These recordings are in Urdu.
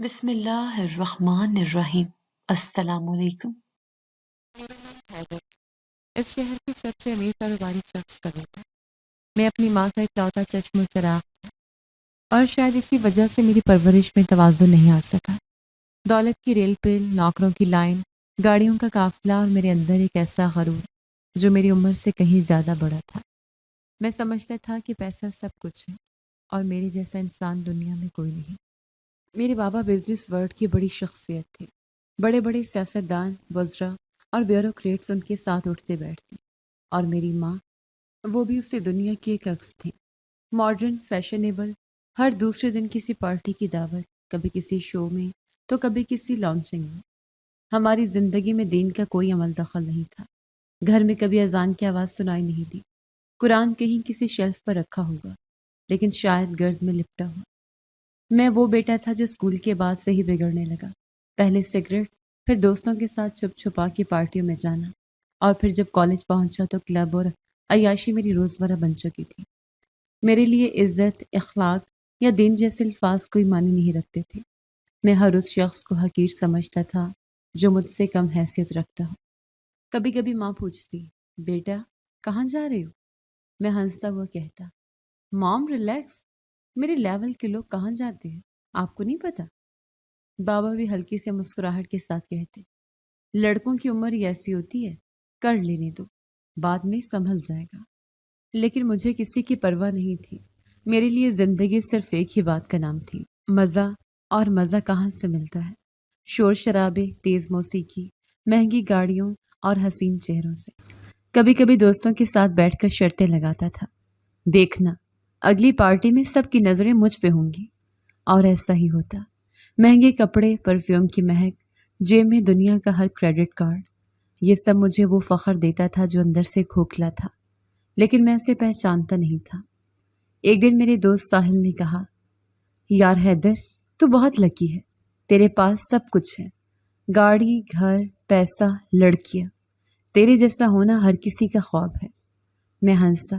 بسم اللہ الرحمن الرحیم۔ السلام علیکم۔ میرا نام حیدر، اس شہر کے سب سے امیر کاروباری شخص کا بیٹا۔ میں اپنی ماں کا اکلوتا چشم و چراغ تھا اور شاید اسی وجہ سے میری پرورش میں توازن نہیں آ سکا۔ دولت کی ریل پل، نوکروں کی لائن، گاڑیوں کا قافلہ اور میرے اندر ایک ایسا غرور جو میری عمر سے کہیں زیادہ بڑا تھا۔ میں سمجھتا تھا کہ پیسہ سب کچھ ہے اور میرے جیسا انسان دنیا میں کوئی نہیں۔ میرے بابا بزنس ورلڈ کی بڑی شخصیت تھے۔ بڑے بڑے سیاستدان، وزراء اور بیوروکریٹس ان کے ساتھ اٹھتے بیٹھتے، اور میری ماں، وہ بھی اسی دنیا کی ایک عکس تھیں۔ ماڈرن، فیشنیبل، ہر دوسرے دن کسی پارٹی کی دعوت، کبھی کسی شو میں تو کبھی کسی لانچنگ میں۔ ہماری زندگی میں دین کا کوئی عمل دخل نہیں تھا۔ گھر میں کبھی اذان کی آواز سنائی نہیں دی۔ قرآن کہیں کسی شیلف پر رکھا ہوگا، لیکن شاید گرد میں لپٹا ہوا۔ میں وہ بیٹا تھا جو اسکول کے بعد سے ہی بگڑنے لگا۔ پہلے سگریٹ، پھر دوستوں کے ساتھ چھپ چھپا کے پارٹیوں میں جانا، اور پھر جب کالج پہنچا تو کلب اور عیاشی میری روزمرہ بن چکی تھی۔ میرے لیے عزت، اخلاق یا دین جیسے الفاظ کوئی معنی نہیں رکھتے تھے۔ میں ہر اس شخص کو حقیر سمجھتا تھا جو مجھ سے کم حیثیت رکھتا ہو۔ کبھی کبھی ماں پوچھتی، بیٹا کہاں جا رہے ہو؟ میں ہنستا ہوا کہتا، مام ریلیکس، میرے لیول کے لوگ کہاں جاتے ہیں، آپ کو نہیں پتا؟ بابا بھی ہلکی سے مسکراہٹ کے ساتھ کہتے، لڑکوں کی عمر ہی ایسی ہوتی ہے، کر لینے دو، بعد میں سنبھل جائے گا۔ لیکن مجھے کسی کی پرواہ نہیں تھی۔ میرے لیے زندگی صرف ایک ہی بات کا نام تھی، مزہ۔ اور مزہ کہاں سے ملتا ہے؟ شور شرابے، تیز موسیقی، مہنگی گاڑیوں اور حسین چہروں سے۔ کبھی کبھی دوستوں کے ساتھ بیٹھ کر شرطیں لگاتا تھا، دیکھنا اگلی پارٹی میں سب کی نظریں مجھ پہ ہوں گی، اور ایسا ہی ہوتا۔ مہنگے کپڑے، پرفیوم کی مہک، جیب میں دنیا کا ہر کریڈٹ کارڈ، یہ سب مجھے وہ فخر دیتا تھا جو اندر سے کھوکھلا تھا، لیکن میں اسے پہچانتا نہیں تھا۔ ایک دن میرے دوست ساحل نے کہا، یار حیدر، تو بہت لکی ہے، تیرے پاس سب کچھ ہے، گاڑی، گھر، پیسہ، لڑکیاں، تیرے جیسا ہونا ہر کسی کا خواب ہے۔ میں ہنسا،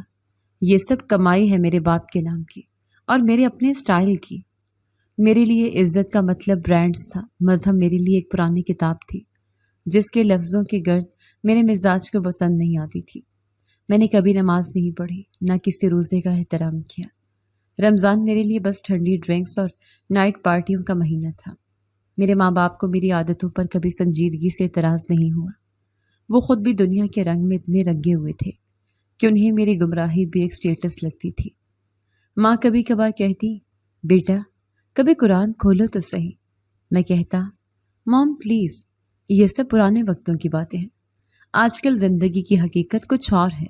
یہ سب کمائی ہے میرے باپ کے نام کی اور میرے اپنے سٹائل کی۔ میرے لیے عزت کا مطلب برانڈز تھا، مذہب میرے لیے ایک پرانی کتاب تھی جس کے لفظوں کے گرد میرے مزاج کو پسند نہیں آتی تھی۔ میں نے کبھی نماز نہیں پڑھی، نہ کسی روزے کا احترام کیا۔ رمضان میرے لیے بس ٹھنڈی ڈرنکس اور نائٹ پارٹیوں کا مہینہ تھا۔ میرے ماں باپ کو میری عادتوں پر کبھی سنجیدگی سے اعتراض نہیں ہوا۔ وہ خود بھی دنیا کے رنگ میں اتنے رنگے ہوئے تھے کہ انہیں میری گمراہی بھی ایک سٹیٹس لگتی تھی۔ ماں کبھی کبھار کہتی، بیٹا کبھی قرآن کھولو تو صحیح۔ میں کہتا، مام پلیز، یہ سب پرانے وقتوں کی باتیں ہیں، آج کل زندگی کی حقیقت کچھ اور ہے۔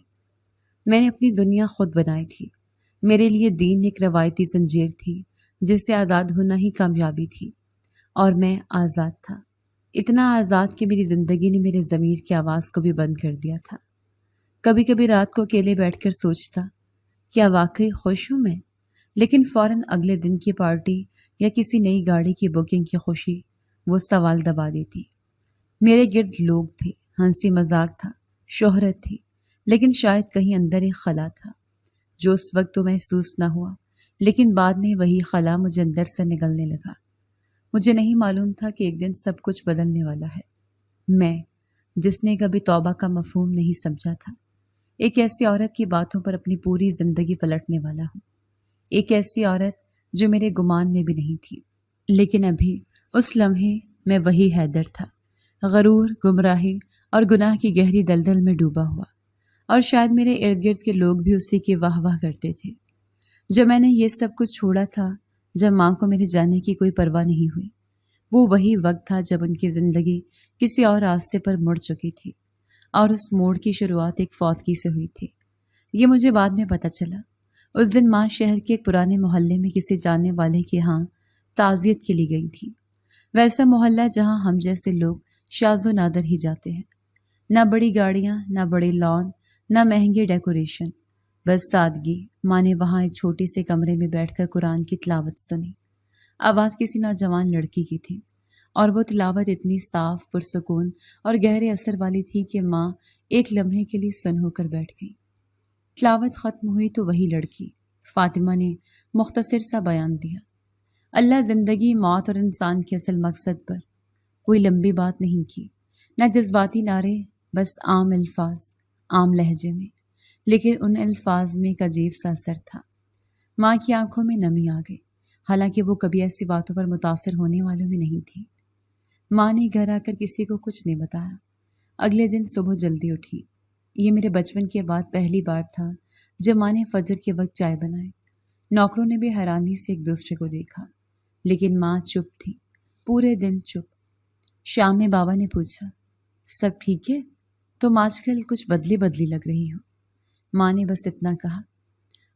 میں نے اپنی دنیا خود بنائی تھی۔ میرے لیے دین ایک روایتی زنجیر تھی جس سے آزاد ہونا ہی کامیابی تھی، اور میں آزاد تھا، اتنا آزاد کہ میری زندگی نے میرے ضمیر کی آواز کو بھی بند کر دیا تھا۔ کبھی کبھی رات کو اکیلے بیٹھ کر سوچتا، کیا واقعی خوش ہوں میں؟ لیکن فوراً اگلے دن کی پارٹی یا کسی نئی گاڑی کی بکنگ کی خوشی وہ سوال دبا دیتی۔ میرے گرد لوگ تھے، ہنسی مذاق تھا، شہرت تھی، لیکن شاید کہیں اندر ایک خلا تھا جو اس وقت تو محسوس نہ ہوا، لیکن بعد میں وہی خلا مجھے اندر سے نگلنے لگا۔ مجھے نہیں معلوم تھا کہ ایک دن سب کچھ بدلنے والا ہے۔ میں، جس نے کبھی توبہ کا مفہوم نہیں سمجھا تھا، ایک ایسی عورت کی باتوں پر اپنی پوری زندگی پلٹنے والا ہوں۔ ایک ایسی عورت جو میرے گمان میں بھی نہیں تھی، لیکن ابھی اس لمحے میں وہی حیدر تھا، غرور، گمراہی اور گناہ کی گہری دلدل میں ڈوبا ہوا، اور شاید میرے ارد گرد کے لوگ بھی اسی کی واہ واہ کرتے تھے۔ جب میں نے یہ سب کچھ چھوڑا تھا، جب ماں کو میرے جانے کی کوئی پرواہ نہیں ہوئی، وہ وہی وقت تھا جب ان کی زندگی کسی اور راستے پر مڑ چکی تھی، اور اس موڑ کی شروعات ایک فوتگی سے ہوئی تھی۔ یہ مجھے بعد میں پتہ چلا۔ اس دن ماں شہر کے ایک پرانے محلے میں کسی جاننے والے کے ہاں تعزیت کے لیے گئی تھی۔ ویسا محلہ جہاں ہم جیسے لوگ شاذ و نادر ہی جاتے ہیں۔ نہ بڑی گاڑیاں، نہ بڑے لان، نہ مہنگے ڈیکوریشن، بس سادگی۔ ماں نے وہاں ایک چھوٹے سے کمرے میں بیٹھ کر قرآن کی تلاوت سنی۔ آواز کسی نوجوان لڑکی کی تھی، اور وہ تلاوت اتنی صاف، پرسکون اور گہرے اثر والی تھی کہ ماں ایک لمحے کے لیے سن ہو کر بیٹھ گئی۔ تلاوت ختم ہوئی تو وہی لڑکی، فاطمہ، نے مختصر سا بیان دیا۔ اللہ زندگی، موت اور انسان کے اصل مقصد پر کوئی لمبی بات نہیں کی، نہ جذباتی نعرے، بس عام الفاظ، عام لہجے میں، لیکن ان الفاظ میں ایک عجیب سا اثر تھا۔ ماں کی آنکھوں میں نمی آ گئی، حالانکہ وہ کبھی ایسی باتوں پر متاثر ہونے والوں میں نہیں تھی۔ ماں نے گھر آ کر کسی کو کچھ نہیں بتایا۔ اگلے دن صبح جلدی اٹھی۔ یہ میرے بچپن کے بعد پہلی بار تھا جب ماں نے فجر کے وقت چائے بنائی۔ نوکروں نے بھی حیرانی سے ایک دوسرے کو دیکھا، لیکن ماں چپ تھی، پورے دن چپ۔ شام میں بابا نے پوچھا، سب ٹھیک ہے؟ تم آج کل کچھ بدلی بدلی لگ رہی ہو۔ ماں نے بس اتنا کہا،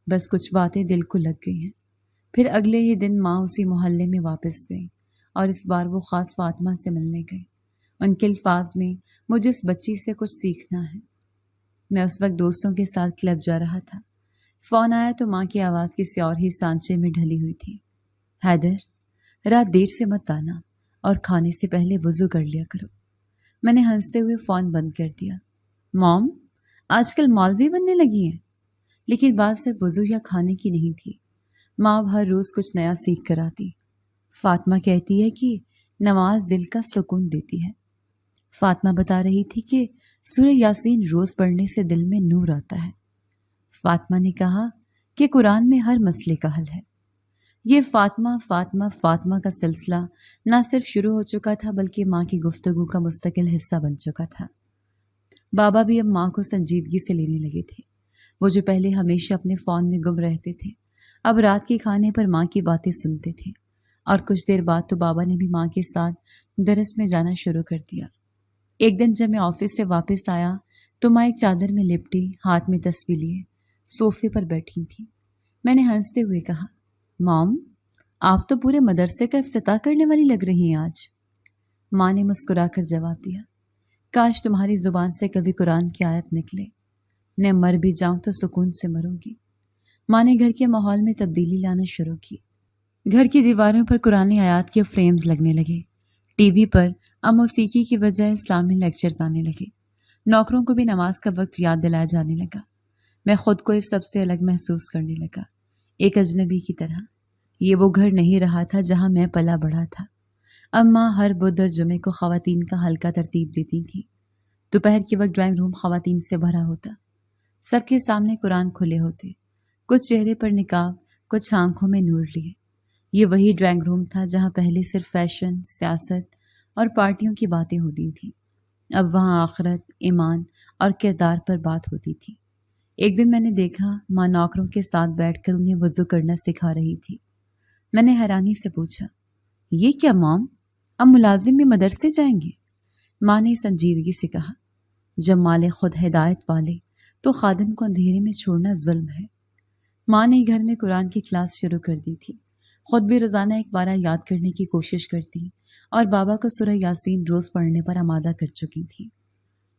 بس کچھ باتیں دل کو لگ گئی ہیں۔ پھر اگلے ہی دن ماں اسی محلے میں واپس گئی، اور اس بار وہ خاص فاطمہ سے ملنے گئی۔ ان کے الفاظ میں مجھے اس بچی سے کچھ سیکھنا ہے۔ میں اس وقت دوستوں کے ساتھ کلب جا رہا تھا۔ فون آیا تو ماں کی آواز کسی اور ہی سانچے میں ڈھلی ہوئی تھی، حیدر، رات دیر سے مت آنا اور کھانے سے پہلے وضو کر لیا کرو۔ میں نے ہنستے ہوئے فون بند کر دیا۔ موم، آج کل مولوی بننے لگی ہیں؟ لیکن بات صرف وضو یا کھانے کی نہیں تھی۔ ماں اب ہر روز کچھ نیا سیکھ کر آتی۔ فاطمہ کہتی ہے کہ نماز دل کا سکون دیتی ہے۔ فاطمہ بتا رہی تھی کہ سورہ یاسین روز پڑھنے سے دل میں نور آتا ہے۔ فاطمہ نے کہا کہ قرآن میں ہر مسئلے کا حل ہے۔ یہ فاطمہ فاطمہ فاطمہ کا سلسلہ نہ صرف شروع ہو چکا تھا بلکہ ماں کی گفتگو کا مستقل حصہ بن چکا تھا۔ بابا بھی اب ماں کو سنجیدگی سے لینے لگے تھے۔ وہ جو پہلے ہمیشہ اپنے فون میں گم رہتے تھے، اب رات کے کھانے پر ماں کی باتیں سنتے تھے، اور کچھ دیر بعد تو بابا نے بھی ماں کے ساتھ درس میں جانا شروع کر دیا۔ ایک دن جب میں آفس سے واپس آیا تو ماں ایک چادر میں لپٹی، ہاتھ میں تسبیح لیے صوفے پر بیٹھی تھی۔ میں نے ہنستے ہوئے کہا، موم، آپ تو پورے مدرسے کا افتتاح کرنے والی لگ رہی ہیں آج۔ ماں نے مسکرا کر جواب دیا، کاش تمہاری زبان سے کبھی قرآن کی آیت نکلے۔ میں مر بھی جاؤں تو سکون سے مروں گی۔ ماں نے گھر کے ماحول میں تبدیلی لانا شروع کی۔ گھر کی دیواروں پر قرآن آیات کے فریمز لگنے لگے۔ ٹی وی پر اب موسیقی کی بجائے اسلامی لیکچرز آنے لگے۔ نوکروں کو بھی نماز کا وقت یاد دلایا جانے لگا۔ میں خود کو اس سب سے الگ محسوس کرنے لگا، ایک اجنبی کی طرح۔ یہ وہ گھر نہیں رہا تھا جہاں میں پلا بڑھا تھا۔ اب ماں ہر بدھ اور جمعے کو خواتین کا حلقہ ترتیب دیتی تھی۔ دوپہر کے وقت ڈرائنگ روم خواتین سے بھرا ہوتا، سب کے سامنے قرآن کھلے ہوتے، کچھ چہرے پر نقاب، کچھ آنکھوں میں نور لیے۔ یہ وہی ڈرائنگ روم تھا جہاں پہلے صرف فیشن، سیاست اور پارٹیوں کی باتیں ہوتی تھیں، اب وہاں آخرت، ایمان اور کردار پر بات ہوتی تھی۔ ایک دن میں نے دیکھا ماں نوکروں کے ساتھ بیٹھ کر انہیں وضو کرنا سکھا رہی تھی۔ میں نے حیرانی سے پوچھا، یہ کیا مام، اب ملازم بھی مدرسے جائیں گے؟ ماں نے سنجیدگی سے کہا، جب مالک خود ہدایت والے تو خادم کو اندھیرے میں چھوڑنا ظلم ہے۔ ماں نے گھر میں قرآن کی کلاس شروع کر دی تھی، خود بھی روزانہ ایک بارہ یاد کرنے کی کوشش کرتی اور بابا کو سورہ یاسین روز پڑھنے پر آمادہ کر چکی تھی۔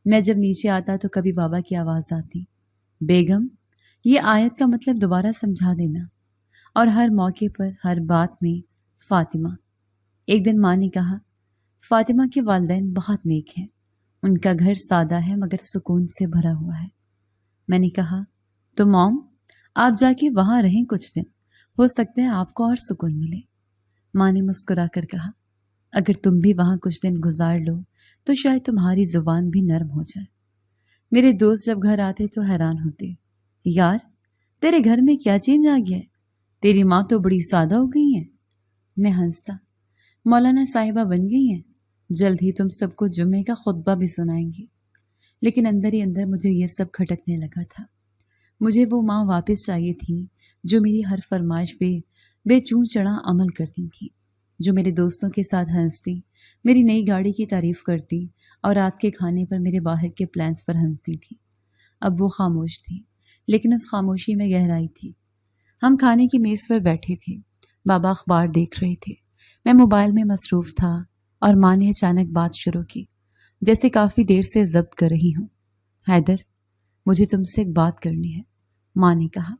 میں جب نیچے آتا تو کبھی بابا کی آواز آتی، بیگم، یہ آیت کا مطلب دوبارہ سمجھا دینا، اور ہر موقع پر، ہر بات میں فاطمہ۔ ایک دن ماں نے کہا، فاطمہ کے والدین بہت نیک ہیں، ان کا گھر سادہ ہے مگر سکون سے بھرا ہوا ہے۔ میں نے کہا، تو موم، آپ جا کے وہاں رہیں کچھ دن، ہو سکتا ہے آپ کو اور سکون ملے۔ ماں نے مسکرا کر کہا، اگر تم بھی وہاں کچھ دن گزار لو تو شاید تمہاری زبان بھی نرم ہو جائے۔ میرے دوست جب گھر آتے تو حیران ہوتے، یار، تیرے گھر میں کیا چینج آ گیا ہے؟ تیری ماں تو بڑی سادہ ہو گئی ہیں۔ میں ہنستا، مولانا صاحبہ بن گئی ہیں، جلد ہی تم سب کو جمعے کا خطبہ بھی سنائیں گی۔ لیکن اندر ہی اندر مجھے یہ سب کھٹکنے لگا تھا۔ مجھے وہ ماں واپس چاہیے تھی جو میری ہر فرمائش پہ بے چوں چڑھا عمل کرتی تھی، جو میرے دوستوں کے ساتھ ہنستی، میری نئی گاڑی کی تعریف کرتی اور رات کے کھانے پر میرے باہر کے پلانس پر ہنستی تھی۔ اب وہ خاموش تھی، لیکن اس خاموشی میں گہرائی تھی۔ ہم کھانے کی میز پر بیٹھے تھے، بابا اخبار دیکھ رہے تھے، میں موبائل میں مصروف تھا، اور ماں نے اچانک بات شروع کی، جیسے کافی دیر سے ضبط کر رہی ہوں۔ حیدر، مجھے تم سے ایک بات کرنی ہے، ماں نے کہا۔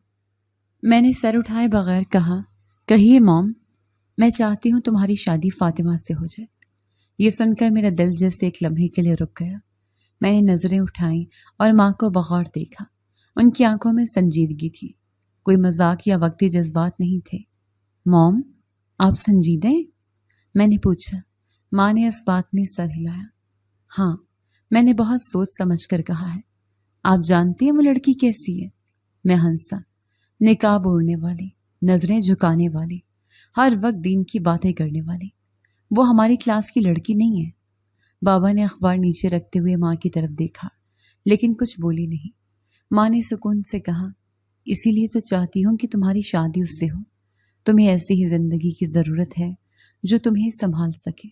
میں نے سر اٹھائے بغیر کہا، کہیے موم۔ میں چاہتی ہوں تمہاری شادی فاطمہ سے ہو جائے۔ یہ سن کر میرا دل جیسے ایک لمحے کے لیے رک گیا۔ میں نے نظریں اٹھائیں اور ماں کو بغور دیکھا۔ ان کی آنکھوں میں سنجیدگی تھی، کوئی مذاق یا وقتی جذبات نہیں تھے۔ موم، آپ سنجیدہ ہیں؟ میں نے پوچھا۔ ماں نے اس بات میں سر ہلایا۔ ہاں، میں نے بہت سوچ سمجھ کر کہا ہے۔ آپ جانتی ہیں وہ لڑکی کیسی ہے؟ میں ہنسا۔ نقاب اوڑھنے والی، نظریں جھکانے والی، ہر وقت دین کی باتیں کرنے والی۔ وہ ہماری کلاس کی لڑکی نہیں ہے۔ بابا نے اخبار نیچے رکھتے ہوئے ماں کی طرف دیکھا، لیکن کچھ بولی نہیں۔ ماں نے سکون سے کہا، اسی لیے تو چاہتی ہوں کہ تمہاری شادی اس سے ہو۔ تمہیں ایسی ہی زندگی کی ضرورت ہے جو تمہیں سنبھال سکے۔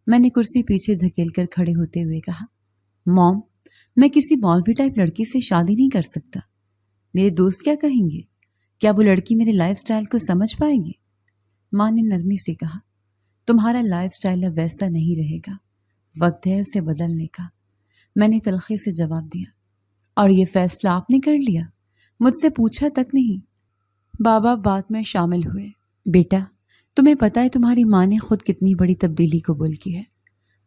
میں نے کرسی پیچھے دھکیل کر کھڑے ہوتے ہوئے کہا، موم، میں کسی مولوی ٹائپ لڑکی سے شادی نہیں کر سکتا۔ میرے دوست کیا کہیں گے؟ کیا وہ لڑکی میرے لائف سٹائل کو سمجھ پائے گی؟ ماں نے نرمی سے کہا، تمہارا لائف سٹائل اب ویسا نہیں رہے گا، وقت ہے اسے بدلنے کا۔ میں نے تلخی سے جواب دیا، اور یہ فیصلہ آپ نے کر لیا؟ مجھ سے پوچھا تک نہیں۔ بابا بات میں شامل ہوئے۔ بیٹا، تمہیں پتہ ہے تمہاری ماں نے خود کتنی بڑی تبدیلی قبول کی ہے۔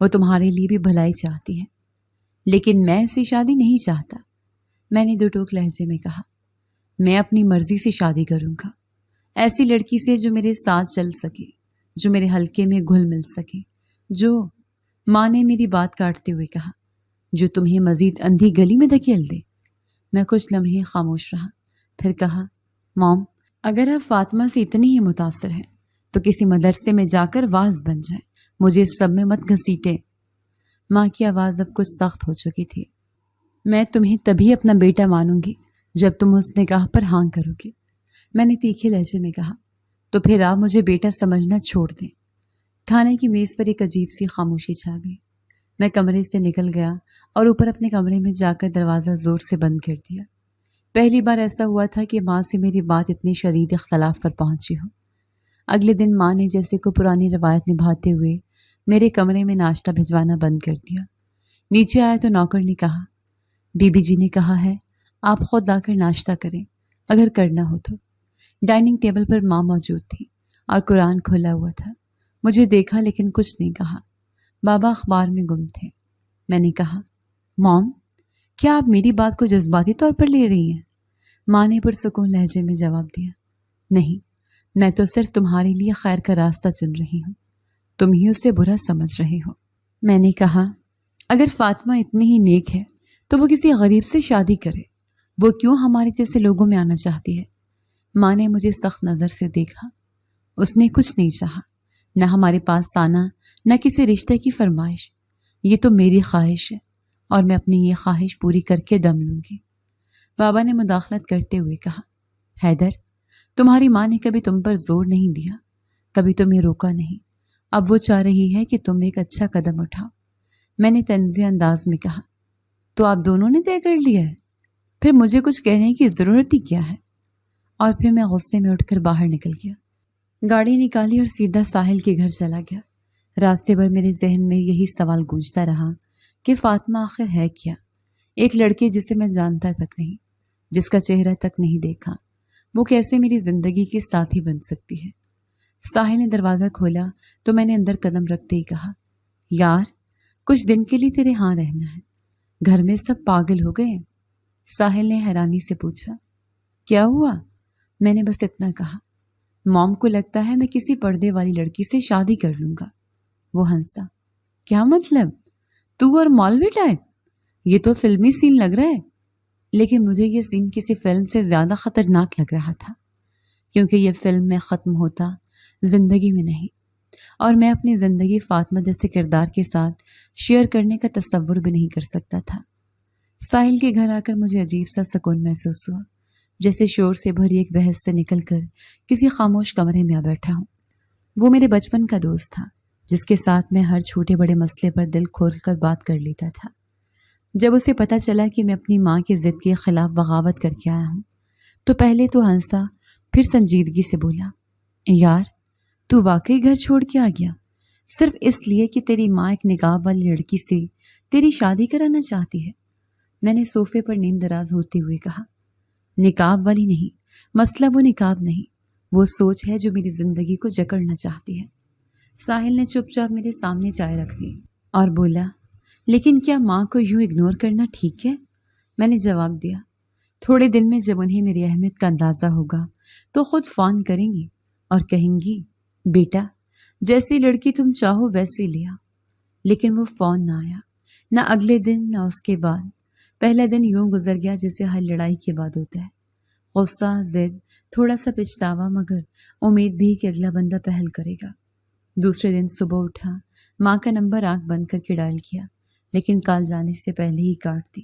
وہ تمہارے لیے بھی بھلائی چاہتی ہے، لیکن میں ایسی شادی نہیں چاہتا۔ میں نے دو ٹوک لہجے میں کہا، میں اپنی مرضی سے شادی کروں گا، ایسی لڑکی سے جو میرے ساتھ چل سکے، جو میرے حلقے میں گھل مل سکے، جو… ماں نے میری بات کاٹتے ہوئے کہا، جو تمہیں مزید اندھی گلی میں دھکیل دے۔ میں کچھ لمحے خاموش رہا، پھر کہا، موم، اگر آپ فاطمہ سے اتنی ہی متاثر ہیں تو کسی مدرسے میں جا کر واعظ بن جائیں، مجھے اس سب میں مت گھسیٹیں۔ ماں کی آواز اب کچھ سخت ہو چکی تھی۔ میں تمہیں تبھی اپنا بیٹا مانوں گی جب تم اس نکاح پر ہاں کرو گے۔ میں نے تیکھے لہجے میں کہا، تو پھر آپ مجھے بیٹا سمجھنا چھوڑ دیں۔ کھانے کی میز پر ایک عجیب سی خاموشی چھا گئی۔ میں کمرے سے نکل گیا اور اوپر اپنے کمرے میں جا کر دروازہ زور سے بند کر دیا۔ پہلی بار ایسا ہوا تھا کہ ماں سے میری بات اتنی شدید اختلاف پر پہنچی ہو۔ اگلے دن ماں نے جیسے کو پرانی روایت نبھاتے ہوئے میرے کمرے میں ناشتہ بھجوانا بند کر دیا۔ نیچے آیا تو نوکر نے کہا، بی بی جی نے کہا ہے آپ خود آ کر ناشتہ کریں اگر کرنا ہو تو۔ ڈائننگ ٹیبل پر ماں موجود تھی اور قرآن کھولا ہوا تھا۔ مجھے دیکھا لیکن کچھ نہیں کہا۔ بابا اخبار میں گم تھے۔ میں نے کہا، موم، کیا آپ میری بات کو جذباتی طور پر لے رہی ہیں؟ ماں نے پرسکون لہجے میں جواب دیا، نہیں، میں تو صرف تمہارے لیے خیر کا راستہ چن رہی ہوں، تم ہی اسے برا سمجھ رہے ہو۔ میں نے کہا، اگر فاطمہ اتنی ہی نیک ہے تو وہ کسی غریب سے شادی کرے، وہ کیوں ہمارے جیسے لوگوں میں آنا چاہتی ہے؟ ماں نے مجھے سخت نظر سے دیکھا۔ اس نے کچھ نہیں چاہا، نہ ہمارے پاس آنا، نہ کسی رشتے کی فرمائش۔ یہ تو میری خواہش ہے اور میں اپنی یہ خواہش پوری کر کے دم لوں گی۔ بابا نے مداخلت کرتے ہوئے کہا، حیدر، تمہاری ماں نے کبھی تم پر زور نہیں دیا، کبھی تمہیں روکا نہیں۔ اب وہ چاہ رہی ہے کہ تم ایک اچھا قدم اٹھاؤ۔ میں نے طنزیہ انداز میں کہا، تو آپ دونوں نے طے کر لیا ہے؟ پھر مجھے کچھ کہنے کی ضرورت ہی کیا ہے؟ اور پھر میں غصے میں اٹھ کر باہر نکل گیا۔ گاڑی نکالی اور سیدھا ساحل کے گھر چلا گیا۔ راستے بھر میرے ذہن میں یہی سوال گونجتا رہا کہ فاطمہ آخر ہے کیا؟ ایک لڑکی جسے میں جانتا تک نہیں، جس کا چہرہ تک نہیں دیکھا، وہ کیسے میری زندگی کی ساتھی بن سکتی ہے؟ ساحل نے دروازہ کھولا تو میں نے اندر قدم رکھتے ہی کہا، یار، کچھ دن کے لیے تیرے ہاں رہنا ہے، گھر میں سب پاگل ہو گئے ہیں۔ ساحل نے حیرانی سے پوچھا، کیا ہوا؟ میں نے بس اتنا کہا، موم کو لگتا ہے میں کسی پردے والی لڑکی سے شادی کر لوں گا۔ وہ ہنسا، کیا مطلب؟ تو اور مولوی ٹائپ؟ یہ تو فلمی سین لگ رہا ہے۔ لیکن مجھے یہ سین کسی فلم سے زیادہ خطرناک لگ رہا تھا، کیونکہ یہ فلم میں ختم ہوتا، زندگی میں نہیں، اور میں اپنی زندگی فاطمہ جیسے کردار کے ساتھ شیئر کرنے کا تصور بھی نہیں کر سکتا تھا۔ ساحل کے گھر آ کر مجھے عجیب سا سکون محسوس ہوا، جیسے شور سے بھری ایک بحث سے نکل کر کسی خاموش کمرے میں آ بیٹھا ہوں۔ وہ میرے بچپن کا دوست تھا، جس کے ساتھ میں ہر چھوٹے بڑے مسئلے پر دل کھول کر بات کر لیتا تھا۔ جب اسے پتہ چلا کہ میں اپنی ماں کی ضد کے خلاف بغاوت کر کے آیا ہوں تو پہلے تو ہنسا، پھر سنجیدگی سے بولا، یار، تو واقعی گھر چھوڑ کے آ گیا صرف اس لیے کہ تیری ماں ایک نقاب والی لڑکی سے تیری شادی کرانا چاہتی ہے؟ میں نے صوفے پر نیم دراز ہوتے ہوئے کہا، نقاب والی نہیں، مسئلہ وہ نقاب نہیں، وہ سوچ ہے جو میری زندگی کو جکڑنا چاہتی ہے۔ ساحل نے چپ چاپ میرے سامنے چائے رکھ دی اور بولا، لیکن کیا ماں کو یوں اگنور کرنا ٹھیک ہے؟ میں نے جواب دیا، تھوڑے دن میں جب انہیں میری اہمیت کا اندازہ ہوگا تو خود فون کریں گی اور کہیں گی بیٹا جیسی لڑکی تم چاہو ویسی لیا، لیکن وہ فون نہ آیا، نہ اگلے دن نہ اس کے بعد۔ پہلا دن یوں گزر گیا جیسے ہر لڑائی کے بعد ہوتا ہے، غصہ، ضد، تھوڑا سا پچھتاوا، مگر امید بھی کہ اگلا بندہ پہل کرے گا۔ دوسرے دن صبح اٹھا، ماں کا نمبر آنکھ بند کر کے ڈائل کیا، لیکن کال جانے سے پہلے ہی کاٹ دی۔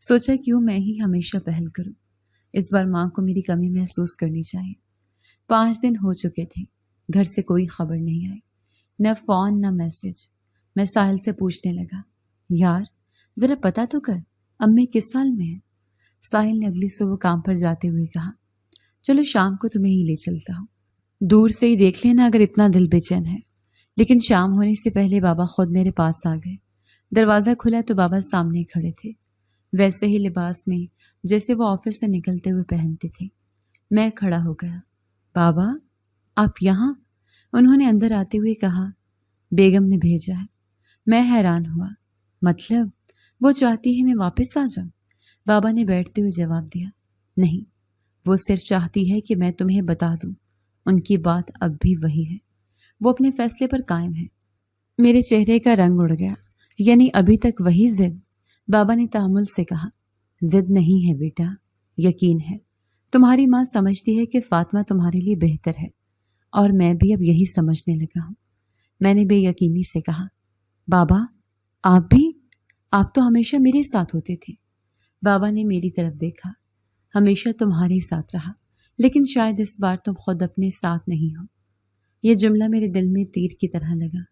سوچا کیوں میں ہی ہمیشہ پہل کروں، اس بار ماں کو میری کمی محسوس کرنی چاہیے۔ 5 دن ہو چکے تھے، گھر سے کوئی خبر نہیں آئی، نہ فون نہ میسج۔ میں ساحل سے پوچھنے لگا، یار ذرا پتا تو کر امی کس سال میں ہے؟ ساحل نے اگلی صبح کام پر جاتے ہوئے کہا، چلو شام کو تمہیں ہی لے چلتا ہوں، دور سے ہی دیکھ لینا اگر اتنا دل بے چین ہے۔ لیکن شام ہونے سے پہلے بابا خود میرے پاس آ گئے۔ دروازہ کھلا تو بابا سامنے کھڑے تھے، ویسے ہی لباس میں جیسے وہ آفس سے نکلتے ہوئے پہنتے تھے۔ میں کھڑا ہو گیا۔ بابا آپ یہاں؟ انہوں نے اندر آتے ہوئے کہا، بیگم نے بھیجا ہے۔ میں حیران ہوا، مطلب وہ چاہتی ہے میں واپس آ جاؤں؟ بابا نے بیٹھتے ہوئے جواب دیا، نہیں، وہ صرف چاہتی ہے کہ میں تمہیں بتا دوں، ان کی بات اب بھی وہی ہے، وہ اپنے فیصلے پر قائم ہے۔ میرے چہرے کا رنگ اڑ گیا، یعنی ابھی تک وہی ضد؟ بابا نے تحمل سے کہا، ضد نہیں ہے بیٹا، یقین ہے۔ تمہاری ماں سمجھتی ہے کہ فاطمہ تمہارے لیے بہتر ہے، اور میں بھی اب یہی سمجھنے لگا ہوں۔ میں نے بے یقینی سے کہا، بابا آپ بھی؟ آپ تو ہمیشہ میرے ساتھ ہوتے تھے۔ بابا نے میری طرف دیکھا، ہمیشہ تمہارے ساتھ رہا، لیکن شاید اس بار تم خود اپنے ساتھ نہیں ہو۔ یہ جملہ میرے دل میں تیر کی طرح لگا،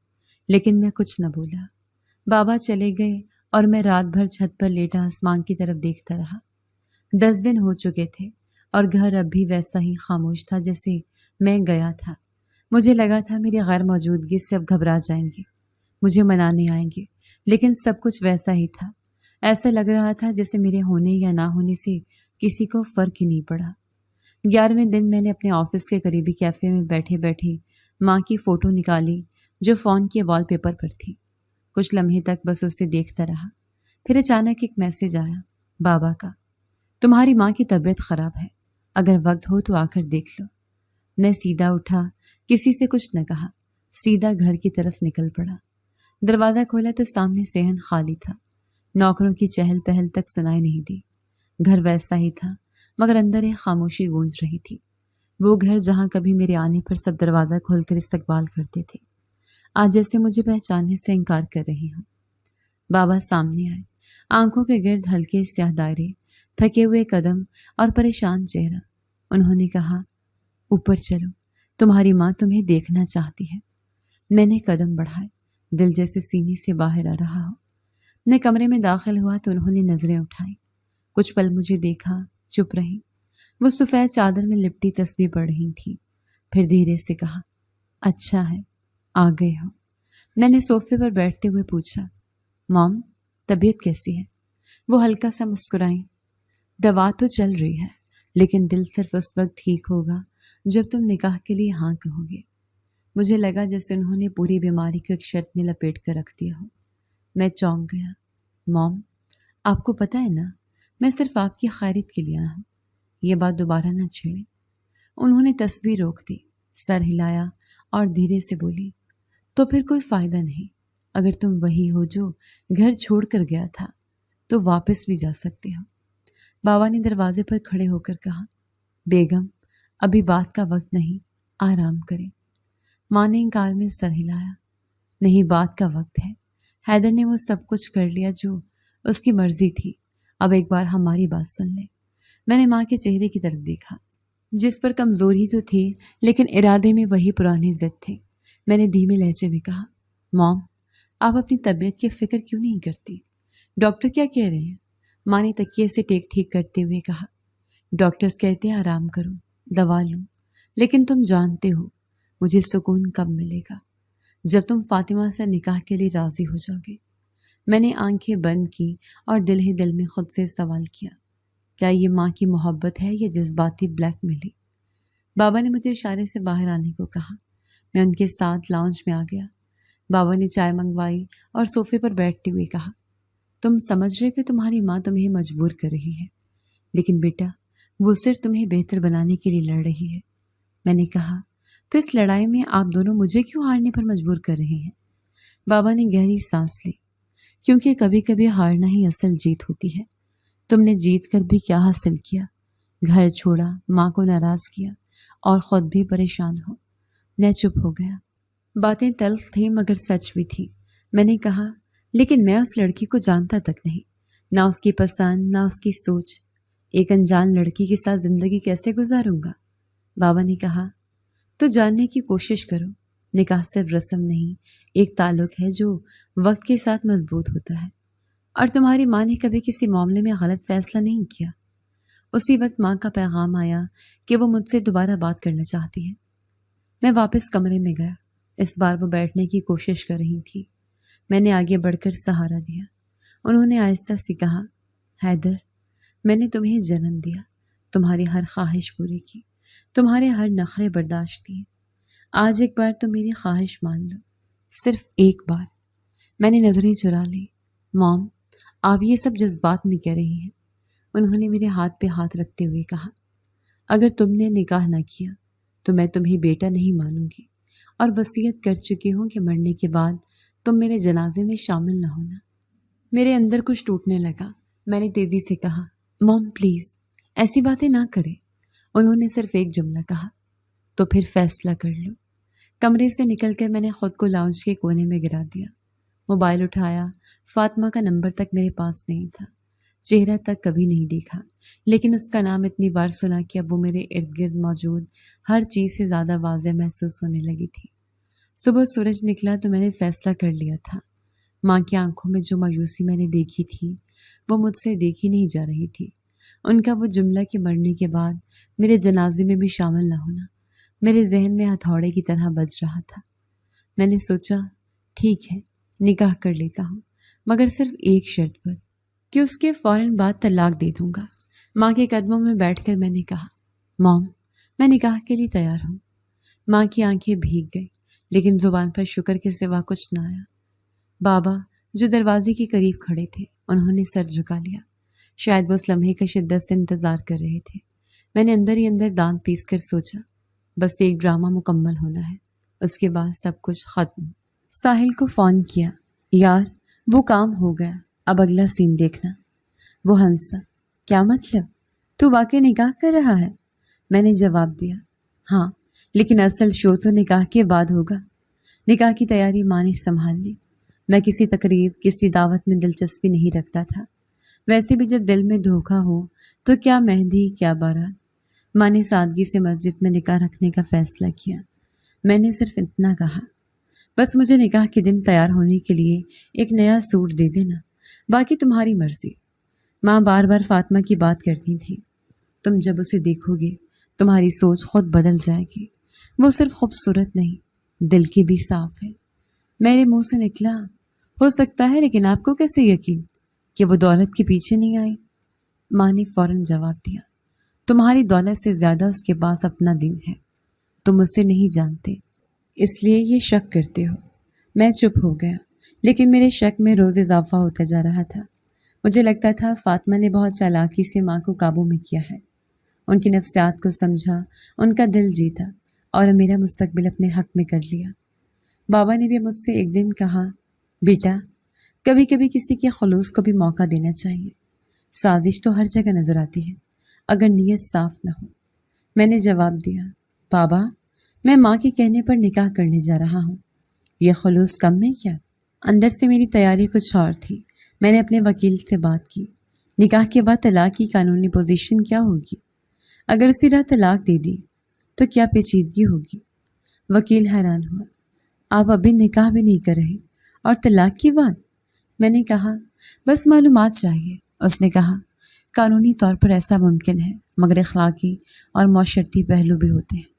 لیکن میں کچھ نہ بولا۔ بابا چلے گئے اور میں رات بھر چھت پر لیٹا آسمان کی طرف دیکھتا رہا۔ 10 دن ہو چکے تھے اور گھر اب بھی ویسا ہی خاموش تھا جیسے میں گیا تھا۔ مجھے لگا تھا میری غیر موجودگی سے اب گھبرا جائیں گے، مجھے منانے آئیں گے، لیکن سب کچھ ویسا ہی تھا۔ ایسا لگ رہا تھا جیسے میرے ہونے یا نہ ہونے سے کسی کو فرق ہی نہیں پڑا۔ 11ویں دن میں نے اپنے آفس کے قریبی کیفے میں بیٹھے بیٹھے ماں کی فوٹو نکالی جو فون کے وال پیپر پر تھی۔ کچھ لمحے تک بس اسے دیکھتا رہا، پھر اچانک ایک میسج آیا، بابا کا، تمہاری ماں کی طبیعت خراب ہے، اگر وقت ہو تو آ کر دیکھ لو۔ میں سیدھا اٹھا، کسی سے کچھ نہ کہا، سیدھا گھر کی طرف نکل پڑا۔ دروازہ کھولا تو سامنے صحن خالی تھا، نوکروں کی چہل پہل تک سنائی نہیں دی۔ گھر ویسا ہی تھا، مگر اندر ایک خاموشی گونج رہی تھی۔ وہ گھر جہاں کبھی میرے آنے پر سب دروازہ کھول کر استقبال کرتے تھے، آج جیسے مجھے پہچاننے سے انکار کر رہی ہوں۔ بابا سامنے آئے، آنکھوں کے گرد ہلکے سیاہ دائرے، تھکے ہوئے قدم اور پریشان چہرہ۔ انہوں نے کہا، اوپر چلو، تمہاری ماں تمہیں دیکھنا چاہتی ہے۔ میں نے قدم بڑھائے، دل جیسے سینے سے باہر آ رہا ہو۔ میں کمرے میں داخل ہوا تو انہوں نے نظریں اٹھائیں، کچھ پل مجھے دیکھا، چپ رہی۔ وہ سفید چادر میں لپٹی تسبیح پڑھ رہی تھی، پھر دھیرے سے کہا، اچھا ہے آ گئے ہو۔ میں نے صوفے پر بیٹھتے ہوئے پوچھا، مام طبیعت کیسی ہے؟ وہ ہلکا سا مسکرائیں، دوا تو چل رہی ہے، لیکن دل صرف اس وقت ٹھیک ہوگا جب تم نکاح کے لیے ہاں کہو گے۔ مجھے لگا جیسے انہوں نے پوری بیماری کو ایک شرط میں لپیٹ کر رکھ دیا ہو۔ میں چونک گیا۔ مام آپ کو پتہ ہے نا، میں صرف آپ کی خیریت کے لیے آیا ہوں، یہ بات دوبارہ نہ چھیڑیں۔ انہوں نے تسبیح روک دی، سر ہلایا اور دھیرے سے بولی، تو پھر کوئی فائدہ نہیں، اگر تم وہی ہو جو گھر چھوڑ کر گیا تھا تو واپس بھی جا سکتے ہو۔ بابا نے دروازے پر کھڑے ہو کر کہا، بیگم ابھی بات کا وقت نہیں، آرام کریں۔ ماں نے انکار میں سر ہلایا، نہیں بات کا وقت ہے، حیدر نے وہ سب کچھ کر لیا جو اس کی مرضی تھی، اب ایک بار ہماری بات سن لیں۔ میں نے ماں کے چہرے کی طرف دیکھا، جس پر کمزوری تو تھی لیکن ارادے میں وہی پرانی ضد تھی۔ میں نے دھیمے لہجے میں کہا، مام آپ اپنی طبیعت کی فکر کیوں نہیں کرتی؟ ڈاکٹر کیا کہہ رہے ہیں؟ ماں نے تکیے سے ٹیک ٹھیک کرتے ہوئے کہا، ڈاکٹرز کہتے ہیں آرام کرو، دوا لوں، لیکن تم جانتے ہو مجھے سکون کب ملے گا؟ جب تم فاطمہ سے نکاح کے لیے راضی ہو جاؤ گے۔ میں نے آنکھیں بند کی اور دل ہی دل میں خود سے سوال کیا، کیا یہ ماں کی محبت ہے یا جذباتی بلیک میل؟ بابا نے مجھے اشارے سے باہر آنے کو کہا۔ میں ان کے ساتھ لاؤنج میں آ گیا۔ بابا نے چائے منگوائی اور صوفے پر بیٹھتے ہوئے کہا، تم سمجھ رہے کہ تمہاری ماں تمہیں مجبور کر رہی ہے، لیکن بیٹا وہ صرف تمہیں بہتر بنانے کے لیے لڑ رہی ہے۔ میں نے کہا، تو اس لڑائی میں آپ دونوں مجھے کیوں ہارنے پر مجبور کر رہے ہیں؟ بابا نے گہری سانس لی۔ کیونکہ کبھی کبھی ہارنا ہی اصل جیت ہوتی ہے۔ تم نے جیت کر بھی کیا حاصل کیا؟ گھر چھوڑا، ماں کو ناراض کیا اور خود بھی پریشان ہو۔ میں چپ ہو گیا۔ باتیں تلخ تھیں مگر سچ بھی تھیں۔ میں نے کہا، لیکن میں اس لڑکی کو جانتا تک نہیں، نہ اس کی پسند نہ اس کی سوچ۔ ایک انجان لڑکی کے ساتھ زندگی کیسے گزاروں گا؟ بابا نے کہا، تو جاننے کی کوشش کرو۔ نکاح صرف رسم نہیں، ایک تعلق ہے جو وقت کے ساتھ مضبوط ہوتا ہے۔ اور تمہاری ماں نے کبھی کسی معاملے میں غلط فیصلہ نہیں کیا۔ اسی وقت ماں کا پیغام آیا کہ وہ مجھ سے دوبارہ بات کرنا چاہتی ہے۔ میں واپس کمرے میں گیا۔ اس بار وہ بیٹھنے کی کوشش کر رہی تھی۔ میں نے آگے بڑھ کر سہارا دیا۔ انہوں نے آہستہ سے کہا، حیدر، میں نے تمہیں جنم دیا، تمہاری ہر خواہش پوری کی، تمہارے ہر نخرے برداشت کیے۔ آج ایک بار تم میری خواہش مان لو، صرف ایک بار۔ میں نے نظریں چرا لی۔ مام، آپ یہ سب جذبات میں کہہ رہی ہیں۔ انہوں نے میرے ہاتھ پہ ہاتھ رکھتے ہوئے کہا، اگر تم نے نکاح نہ کیا تو میں تمہیں بیٹا نہیں مانوں گی، اور وصیت کر چکی ہوں کہ مرنے کے بعد تم میرے جنازے میں شامل نہ ہونا۔ میرے اندر کچھ ٹوٹنے لگا۔ میں نے تیزی سے کہا، مام پلیز ایسی باتیں نہ کریں۔ انہوں نے صرف ایک جملہ کہا، تو پھر فیصلہ کر لو۔ کمرے سے نکل کر میں نے خود کو لاؤنج کے کونے میں گرا دیا۔ موبائل اٹھایا۔ فاطمہ کا نمبر تک میرے پاس نہیں تھا، چہرہ تک کبھی نہیں دیکھا، لیکن اس کا نام اتنی بار سنا کہ اب وہ میرے ارد گرد موجود ہر چیز سے زیادہ واضح محسوس ہونے لگی تھی۔ صبح سورج نکلا تو میں نے فیصلہ کر لیا تھا۔ ماں کی آنکھوں میں جو مایوسی میں نے دیکھی تھی وہ مجھ سے دیکھی نہیں جا رہی تھی۔ ان کا وہ جملہ کہ مرنے کے بعد میرے جنازے میں بھی شامل نہ ہونا میرے ذہن میں ہتھوڑے کی طرح بج رہا تھا۔ میں نے سوچا، ٹھیک ہے، نکاح کر لیتا ہوں، مگر صرف ایک شرط پر، کہ اس کے فوراً بعد طلاق دے دوں گا۔ ماں کے قدموں میں بیٹھ کر میں نے کہا، مام، میں نکاح کے لیے تیار ہوں۔ ماں کی آنکھیں بھیگ گئی، لیکن زبان پر شکر کے سوا کچھ نہ آیا۔ بابا، جو دروازے کے قریب کھڑے تھے، انہوں نے سر جھکا لیا۔ شاید وہ اس لمحے کا شدت سے انتظار کر رہے تھے۔ میں نے اندر ہی اندر دانت پیس کر سوچا، بس ایک ڈرامہ مکمل ہونا ہے، اس کے بعد سب کچھ ختم۔ ساحل کو فون کیا، یار وہ کام ہو گیا، اب اگلا سین دیکھنا۔ وہ ہنسا، کیا مطلب؟ تو واقعی نکاح کر رہا ہے؟ میں نے جواب دیا، ہاں، لیکن اصل شو تو نکاح کے بعد ہوگا۔ نکاح کی تیاری ماں نے سنبھال لی۔ میں کسی تقریب، کسی دعوت میں دلچسپی نہیں رکھتا تھا۔ ویسے بھی جب دل میں دھوکہ ہو تو کیا مہندی کیا بارات۔ ماں نے سادگی سے مسجد میں نکاح رکھنے کا فیصلہ کیا۔ میں نے صرف اتنا کہا، بس مجھے نکاح کے دن تیار ہونے کے لیے ایک نیا سوٹ دے دینا، باقی تمہاری مرضی۔ ماں بار بار فاطمہ کی بات کرتی تھی، تم جب اسے دیکھو گے تمہاری سوچ خود بدل جائے گی۔ وہ صرف خوبصورت نہیں، دل کی بھی صاف ہے۔ میرے منہ سے نکلا، ہو سکتا ہے، لیکن آپ کو کیسے یقین کہ وہ دولت کے پیچھے نہیں آئی؟ ماں نے فوراً جواب دیا، تمہاری دولت سے زیادہ اس کے پاس اپنا دین ہے، تم اسے نہیں جانتے، اس لیے یہ شک کرتے ہو۔ میں چپ ہو گیا، لیکن میرے شک میں روز اضافہ ہوتا جا رہا تھا۔ مجھے لگتا تھا فاطمہ نے بہت چالاکی سے ماں کو قابو میں کیا ہے، ان کی نفسیات کو سمجھا، ان کا دل جیتا اور میرا مستقبل اپنے حق میں کر لیا۔ بابا نے بھی مجھ سے ایک دن کہا، بیٹا، کبھی کبھی کسی کے خلوص کو بھی موقع دینا چاہیے۔ سازش تو ہر جگہ نظر آتی ہے اگر نیت صاف نہ ہو۔ میں نے جواب دیا، بابا، میں ماں کے کہنے پر نکاح کرنے جا رہا ہوں، یہ خلوص کم ہے کیا؟ اندر سے میری تیاری کچھ اور تھی۔ میں نے اپنے وکیل سے بات کی، نکاح کے بعد طلاق کی قانونی پوزیشن کیا ہوگی؟ اگر اسی راہ طلاق دے دی تو کیا پیچیدگی ہوگی؟ وکیل حیران ہوا، آپ ابھی نکاح بھی نہیں کر رہے اور طلاق کی بات؟ میں نے کہا، بس معلومات چاہیے۔ اس نے کہا، قانونی طور پر ایسا ممکن ہے، مگر اخلاقی اور معاشرتی پہلو بھی ہوتے ہیں۔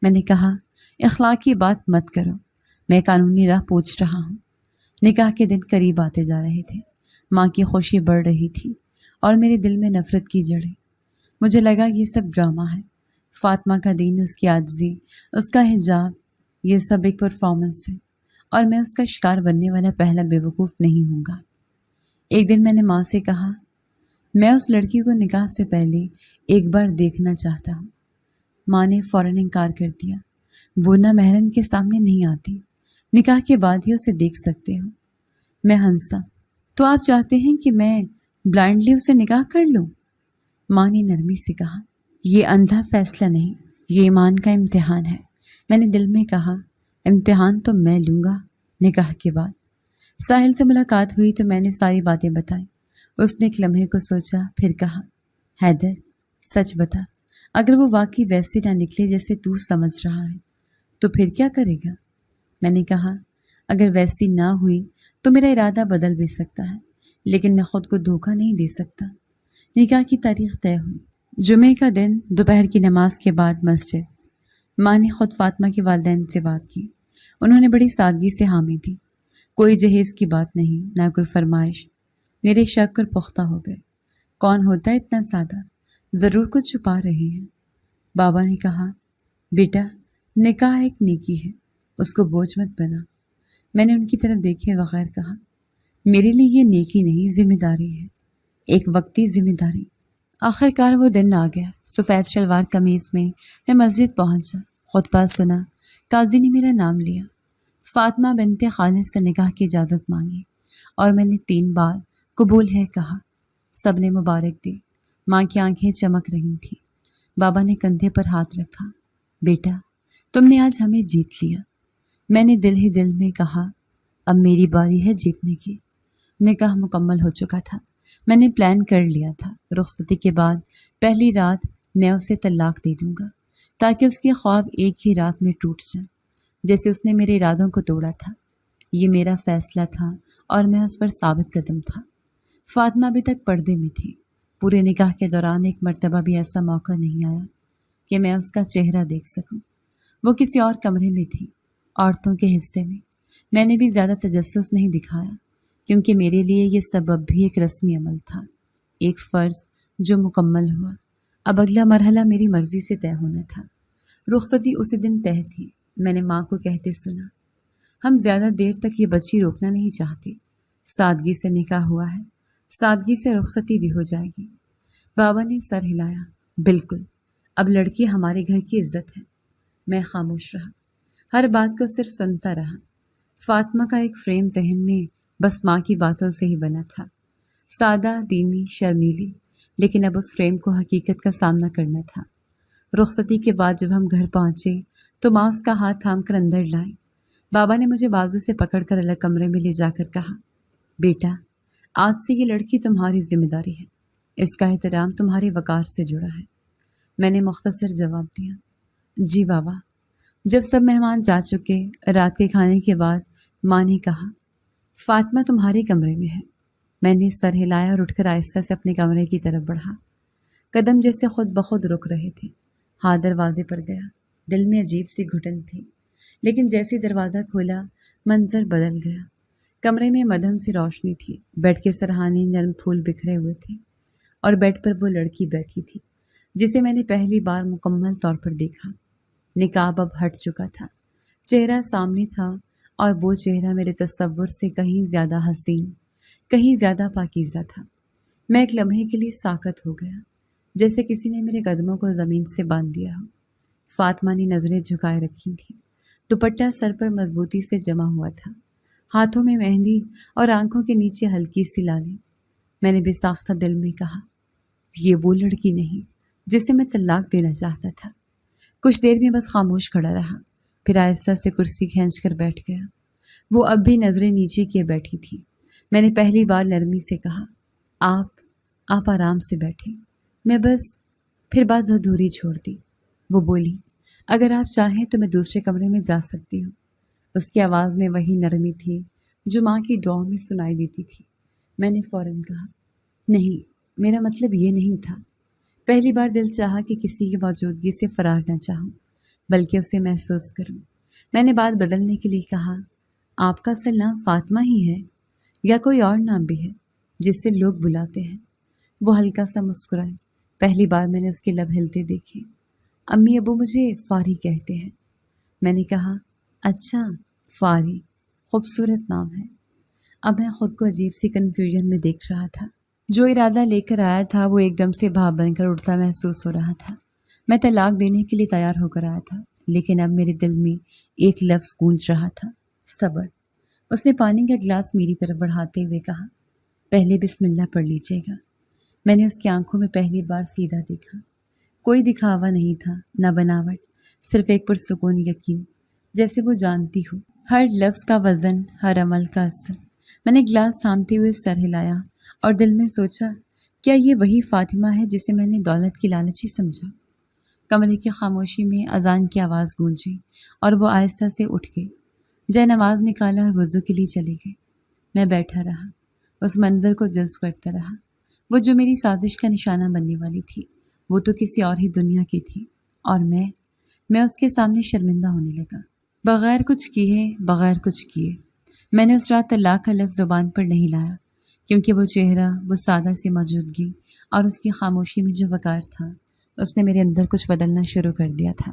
میں نے کہا، اخلاقی بات مت کرو، میں قانونی راہ پوچھ رہا ہوں۔ نکاح کے دن قریب آتے جا رہے تھے، ماں کی خوشی بڑھ رہی تھی اور میرے دل میں نفرت کی جڑیں۔ مجھے لگا یہ سب ڈرامہ ہے، فاطمہ کا دین، اس کی عاجزی، اس کا حجاب، یہ سب ایک پرفارمنس ہے، اور میں اس کا شکار بننے والا پہلا بیوقوف نہیں ہوں گا۔ ایک دن میں نے ماں سے کہا، میں اس لڑکی کو نکاح سے پہلے ایک بار دیکھنا چاہتا ہوں۔ ماں نے فوراً انکار کر دیا، وہ نہ محرم کے سامنے نہیں آتی، نکاح کے بعد ہی اسے دیکھ سکتے ہو۔ میں ہنسا۔ تو آپ چاہتے ہیں کہ میں بلائنڈلی اسے نکاح کر لوں؟ ماں نے نرمی سے کہا، یہ اندھا فیصلہ نہیں، یہ ایمان کا امتحان ہے۔ میں نے دل میں کہا، امتحان تو میں لوں گا نکاح کے بعد۔ ساحل سے ملاقات ہوئی تو میں نے ساری باتیں بتائیں۔ اس نے ایک لمحے کو سوچا، پھر کہا، حیدر سچ بتا، اگر وہ واقعی ویسے نہ نکلے جیسے تو سمجھ رہا ہے تو پھر کیا کرے گا؟ میں نے کہا، اگر ویسی نہ ہوئی تو میرا ارادہ بدل بھی سکتا ہے، لیکن میں خود کو دھوکہ نہیں دے سکتا۔ نکاح کی تاریخ طے ہوئی۔ جمعے کا دن دوپہر کی نماز کے بعد مسجد۔ ماں نے خود فاطمہ کے والدین سے بات کی۔ انہوں نے بڑی سادگی سے حامی دی۔ کوئی جہیز کی بات نہیں، نہ کوئی فرمائش۔ میرے شک اور پختہ ہو گئے۔ کون ہوتا ہے اتنا سادہ؟ ضرور کچھ چھپا رہے ہیں۔ بابا نے کہا، بیٹا نکاح ایک نیکی ہے، اس کو بوجھ مت بنا۔ میں نے ان کی طرف دیکھے بغیر کہا، میرے لیے یہ نیکی نہیں، ذمہ داری ہے، ایک وقتی ذمہ داری۔ آخر کار وہ دن آ گیا۔ سفید شلوار قمیض میں مسجد پہنچا، خطبہ سنا، قاضی نے میرا نام لیا۔ فاطمہ بنت خالد سے نکاح کی اجازت مانگی اور میں نے 3 بار قبول ہے کہا۔ سب نے مبارک دی۔ ماں کی آنکھیں چمک رہی تھیں۔ بابا نے کندھے پر ہاتھ رکھا، بیٹا تم نے آج ہمیں جیت لیا۔ میں نے دل ہی دل میں کہا، اب میری باری ہے جیتنے کی۔ نکاح مکمل ہو چکا تھا۔ میں نے پلان کر لیا تھا، رخصتی کے بعد پہلی رات میں اسے طلاق دے دوں گا تاکہ اس کے خواب ایک ہی رات میں ٹوٹ جائیں، جیسے اس نے میرے ارادوں کو توڑا تھا۔ یہ میرا فیصلہ تھا اور میں اس پر ثابت قدم تھا۔ فاطمہ ابھی تک پردے میں تھی۔ پورے نکاح کے دوران ایک مرتبہ بھی ایسا موقع نہیں آیا کہ میں اس کا چہرہ دیکھ سکوں۔ وہ کسی اور کمرے میں تھی، عورتوں کے حصے میں۔ میں نے بھی زیادہ تجسس نہیں دکھایا، کیونکہ میرے لیے یہ سبب بھی ایک رسمی عمل تھا، ایک فرض جو مکمل ہوا۔ اب اگلا مرحلہ میری مرضی سے طے ہونا تھا۔ رخصتی اسی دن طے تھی۔ میں نے ماں کو کہتے سنا، ہم زیادہ دیر تک یہ بچی روکنا نہیں چاہتے۔ سادگی سے نکاح ہوا ہے، سادگی سے رخصتی بھی ہو جائے گی۔ بابا نے سر ہلایا، بالکل، اب لڑکی ہمارے گھر کی عزت ہے۔ میں خاموش رہا، ہر بات کو صرف سنتا رہا۔ فاطمہ کا ایک فریم ذہن میں بس ماں کی باتوں سے ہی بنا تھا، سادہ، دینی، شرمیلی، لیکن اب اس فریم کو حقیقت کا سامنا کرنا تھا۔ رخصتی کے بعد جب ہم گھر پہنچے تو ماں اس کا ہاتھ تھام کر اندر لائی۔ بابا نے مجھے بازو سے پکڑ کر الگ کمرے میں لے جا کر کہا، بیٹا آج سے یہ لڑکی تمہاری ذمہ داری ہے، اس کا احترام تمہارے وقار سے جڑا ہے۔ میں نے مختصر جواب دیا، جی بابا۔ جب سب مہمان جا چکے، رات کے کھانے کے بعد ماں نے کہا، فاطمہ تمہارے کمرے میں ہے۔ میں نے سر ہلایا اور اٹھ کر آہستہ سے اپنے کمرے کی طرف بڑھا۔ قدم جیسے خود بخود رک رہے تھے۔ ہاتھ دروازے پر گیا، دل میں عجیب سی گھٹن تھی، لیکن جیسے دروازہ کھولا منظر بدل گیا۔ کمرے میں مدھم سی روشنی تھی، بیڈ کے سرہانے نرم پھول بکھرے ہوئے تھے اور بیڈ پر وہ لڑکی بیٹھی تھی جسے میں نے پہلی بار مکمل طور پر دیکھا۔ نقاب اب ہٹ چکا تھا، چہرہ سامنے تھا اور وہ چہرہ میرے تصور سے کہیں زیادہ حسین، کہیں زیادہ پاکیزہ تھا۔ میں ایک لمحے کے لیے ساکت ہو گیا، جیسے کسی نے میرے قدموں کو زمین سے باندھ دیا ہو۔ فاطمہ نے نظریں جھکائے رکھی تھیں، دوپٹہ سر پر مضبوطی سے جمع ہوا تھا، ہاتھوں میں مہندی اور آنکھوں کے نیچے ہلکی سی لالی۔ میں نے بے ساختہ دل میں کہا، یہ وہ لڑکی نہیں جسے میں طلاق دینا چاہتا تھا۔ کچھ دیر میں بس خاموش کھڑا رہا، پھر آہستہ سے کرسی کھینچ کر بیٹھ گیا۔ وہ اب بھی نظریں نیچے کیے بیٹھی تھی۔ میں نے پہلی بار نرمی سے کہا، آپ آرام سے بیٹھیں۔ میں بس پھر بات ادھوری چھوڑ دی۔ وہ بولی، اگر آپ چاہیں تو میں دوسرے کمرے میں جا سکتی ہوں۔ اس کی آواز میں وہی نرمی تھی جو ماں کی دعاؤں میں سنائی دیتی تھی۔ میں نے فوراً کہا، نہیں، میرا مطلب یہ نہیں تھا۔ پہلی بار دل چاہا کہ کسی کی موجودگی سے فرار نہ چاہوں، بلکہ اسے محسوس کروں۔ میں نے بات بدلنے کے لیے کہا، آپ کا اصل نام فاطمہ ہی ہے یا کوئی اور نام بھی ہے جس سے لوگ بلاتے ہیں؟ وہ ہلکا سا مسکرائے۔ پہلی بار میں نے اس کے لب ہلتے دیکھے۔ امی ابو مجھے فاری کہتے ہیں۔ میں نے کہا، اچھا، فاری، خوبصورت نام ہے۔ اب میں خود کو عجیب سی کنفیوژن میں دیکھ رہا تھا۔ جو ارادہ لے کر آیا تھا وہ ایک دم سے بھاپ بن کر اٹھتا محسوس ہو رہا تھا۔ میں طلاق دینے کے لیے تیار ہو کر آیا تھا، لیکن اب میرے دل میں ایک لفظ گونج رہا تھا، صبر۔ اس نے پانی کا گلاس میری طرف بڑھاتے ہوئے کہا، پہلے بسم اللہ پڑھ لیجیے گا۔ میں نے اس کی آنکھوں میں پہلی بار سیدھا دیکھا۔ کوئی دکھاوا نہیں تھا، نہ بناوٹ، صرف ایک پرسکون یقین، جیسے وہ جانتی ہو ہر لفظ کا وزن، ہر عمل کا اثر۔ میں نے گلاس تھامتے ہوئے سر ہلایا اور دل میں سوچا، کیا یہ وہی فاطمہ ہے جسے میں نے دولت کی لالچی سمجھا؟ کمرے کی خاموشی میں اذان کی آواز گونجی اور وہ آہستہ سے اٹھ گئی۔ جے نماز نکالا اور وضو کے لیے چلی گئی۔ میں بیٹھا رہا، اس منظر کو جذب کرتا رہا۔ وہ جو میری سازش کا نشانہ بننے والی تھی، وہ تو کسی اور ہی دنیا کی تھی، اور میں اس کے سامنے شرمندہ ہونے لگا۔ بغیر کچھ کیے میں نے اس رات طلاق کا لفظ زبان پر نہیں لایا، کیونکہ وہ چہرہ، وہ سادہ سی موجودگی اور اس کی خاموشی میں جو وقار تھا، اس نے میرے اندر کچھ بدلنا شروع کر دیا تھا۔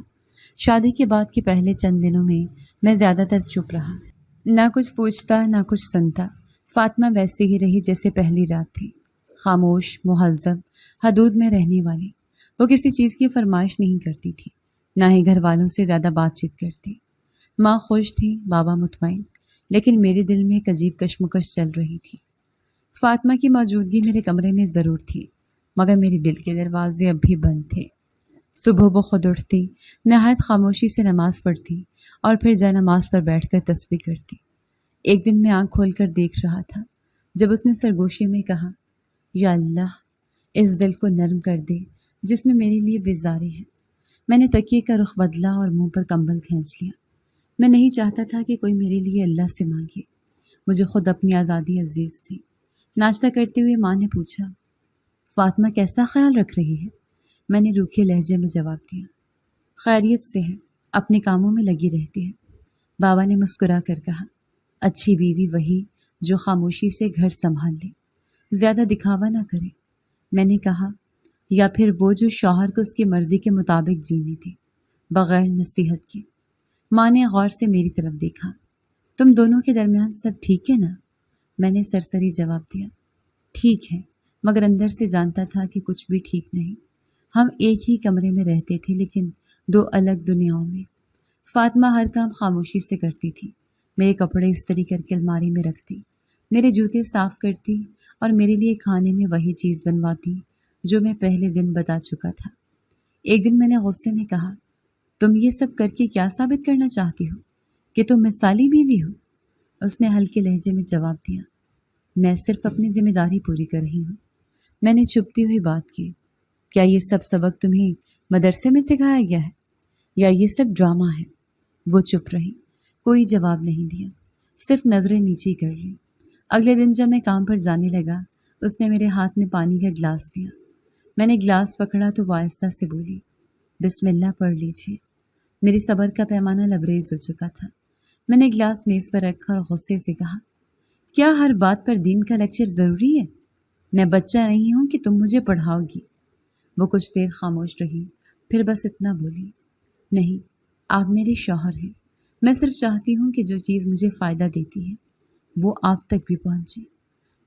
شادی کے بعد کے پہلے چند دنوں میں زیادہ تر چپ رہا، نہ کچھ پوچھتا نہ کچھ سنتا۔ فاطمہ ویسے ہی رہی جیسے پہلی رات تھی، خاموش، مہذب، حدود میں رہنے والی۔ وہ کسی چیز کی فرمائش نہیں کرتی تھی، نہ ہی گھر والوں سے زیادہ بات چیت کرتی۔ ماں خوش تھی، بابا مطمئن، لیکن میرے دل میں ایک عجیب کشمکش چل رہی تھی۔ فاطمہ کی موجودگی میرے کمرے میں ضرور تھی، مگر میرے دل کے دروازے اب بھی بند تھے۔ صبح وہ خود اٹھتی، نہایت خاموشی سے نماز پڑھتی اور پھر جائے نماز پر بیٹھ کر تسبیح کرتی۔ ایک دن میں آنکھ کھول کر دیکھ رہا تھا جب اس نے سرگوشی میں کہا، یا اللہ، اس دل کو نرم کر دے جس میں میرے لیے بیزاری ہے۔ میں نے تکیے کا رخ بدلا اور منہ پر کمبل کھینچ لیا۔ میں نہیں چاہتا تھا کہ کوئی میرے لیے اللہ سے مانگے، مجھے خود اپنی آزادی عزیز تھی۔ ناشتہ کرتے ہوئے ماں نے پوچھا، فاطمہ کیسا خیال رکھ رہی ہے؟ میں نے روکھے لہجے میں جواب دیا، خیریت سے ہے، اپنے کاموں میں لگی رہتی ہے۔ بابا نے مسکرا کر کہا، اچھی بیوی وہی جو خاموشی سے گھر سنبھال لے، زیادہ دکھاوا نہ کرے۔ میں نے کہا، یا پھر وہ جو شوہر کو اس کی مرضی کے مطابق جینے دے، بغیر نصیحت کے۔ ماں نے غور سے میری طرف دیکھا، تم دونوں کے درمیان سب ٹھیک ہے نا؟ میں نے سرسری جواب دیا، ٹھیک ہے، مگر اندر سے جانتا تھا کہ کچھ بھی ٹھیک نہیں۔ ہم ایک ہی کمرے میں رہتے تھے، لیکن دو الگ دنیاؤں میں۔ فاطمہ ہر کام خاموشی سے کرتی تھی، میرے کپڑے استری کر کے الماری میں رکھتی، میرے جوتے صاف کرتی اور میرے لیے کھانے میں وہی چیز بنواتی جو میں پہلے دن بتا چکا تھا۔ ایک دن میں نے غصے میں کہا، تم یہ سب کر کے کیا ثابت کرنا چاہتی ہو؟ کہ تم مثالی بیوی ہو؟ اس نے ہلکے لہجے میں جواب دیا، میں صرف اپنی ذمہ داری پوری کر رہی ہوں۔ میں نے چپتی ہوئی بات کی، کیا یہ سب سبق تمہیں مدرسے میں سکھایا گیا ہے یا یہ سب ڈرامہ ہے؟ وہ چپ رہی، کوئی جواب نہیں دیا، صرف نظریں نیچی کر لی۔ اگلے دن جب میں کام پر جانے لگا، اس نے میرے ہاتھ میں پانی کا گلاس دیا۔ میں نے گلاس پکڑا تو وہ آہستہ سے بولی، بسم اللہ پڑھ لیجیے۔ میری صبر کا پیمانہ لبریز ہو چکا تھا۔ میں نے گلاس میز پر رکھا اور غصے سے کہا، کیا ہر بات پر دین کا لیکچر ضروری ہے؟ میں بچہ نہیں ہوں کہ تم مجھے پڑھاؤ گی۔ وہ کچھ دیر خاموش رہی، پھر بس اتنا بولی، نہیں، آپ میرے شوہر ہیں، میں صرف چاہتی ہوں کہ جو چیز مجھے فائدہ دیتی ہے وہ آپ تک بھی پہنچے۔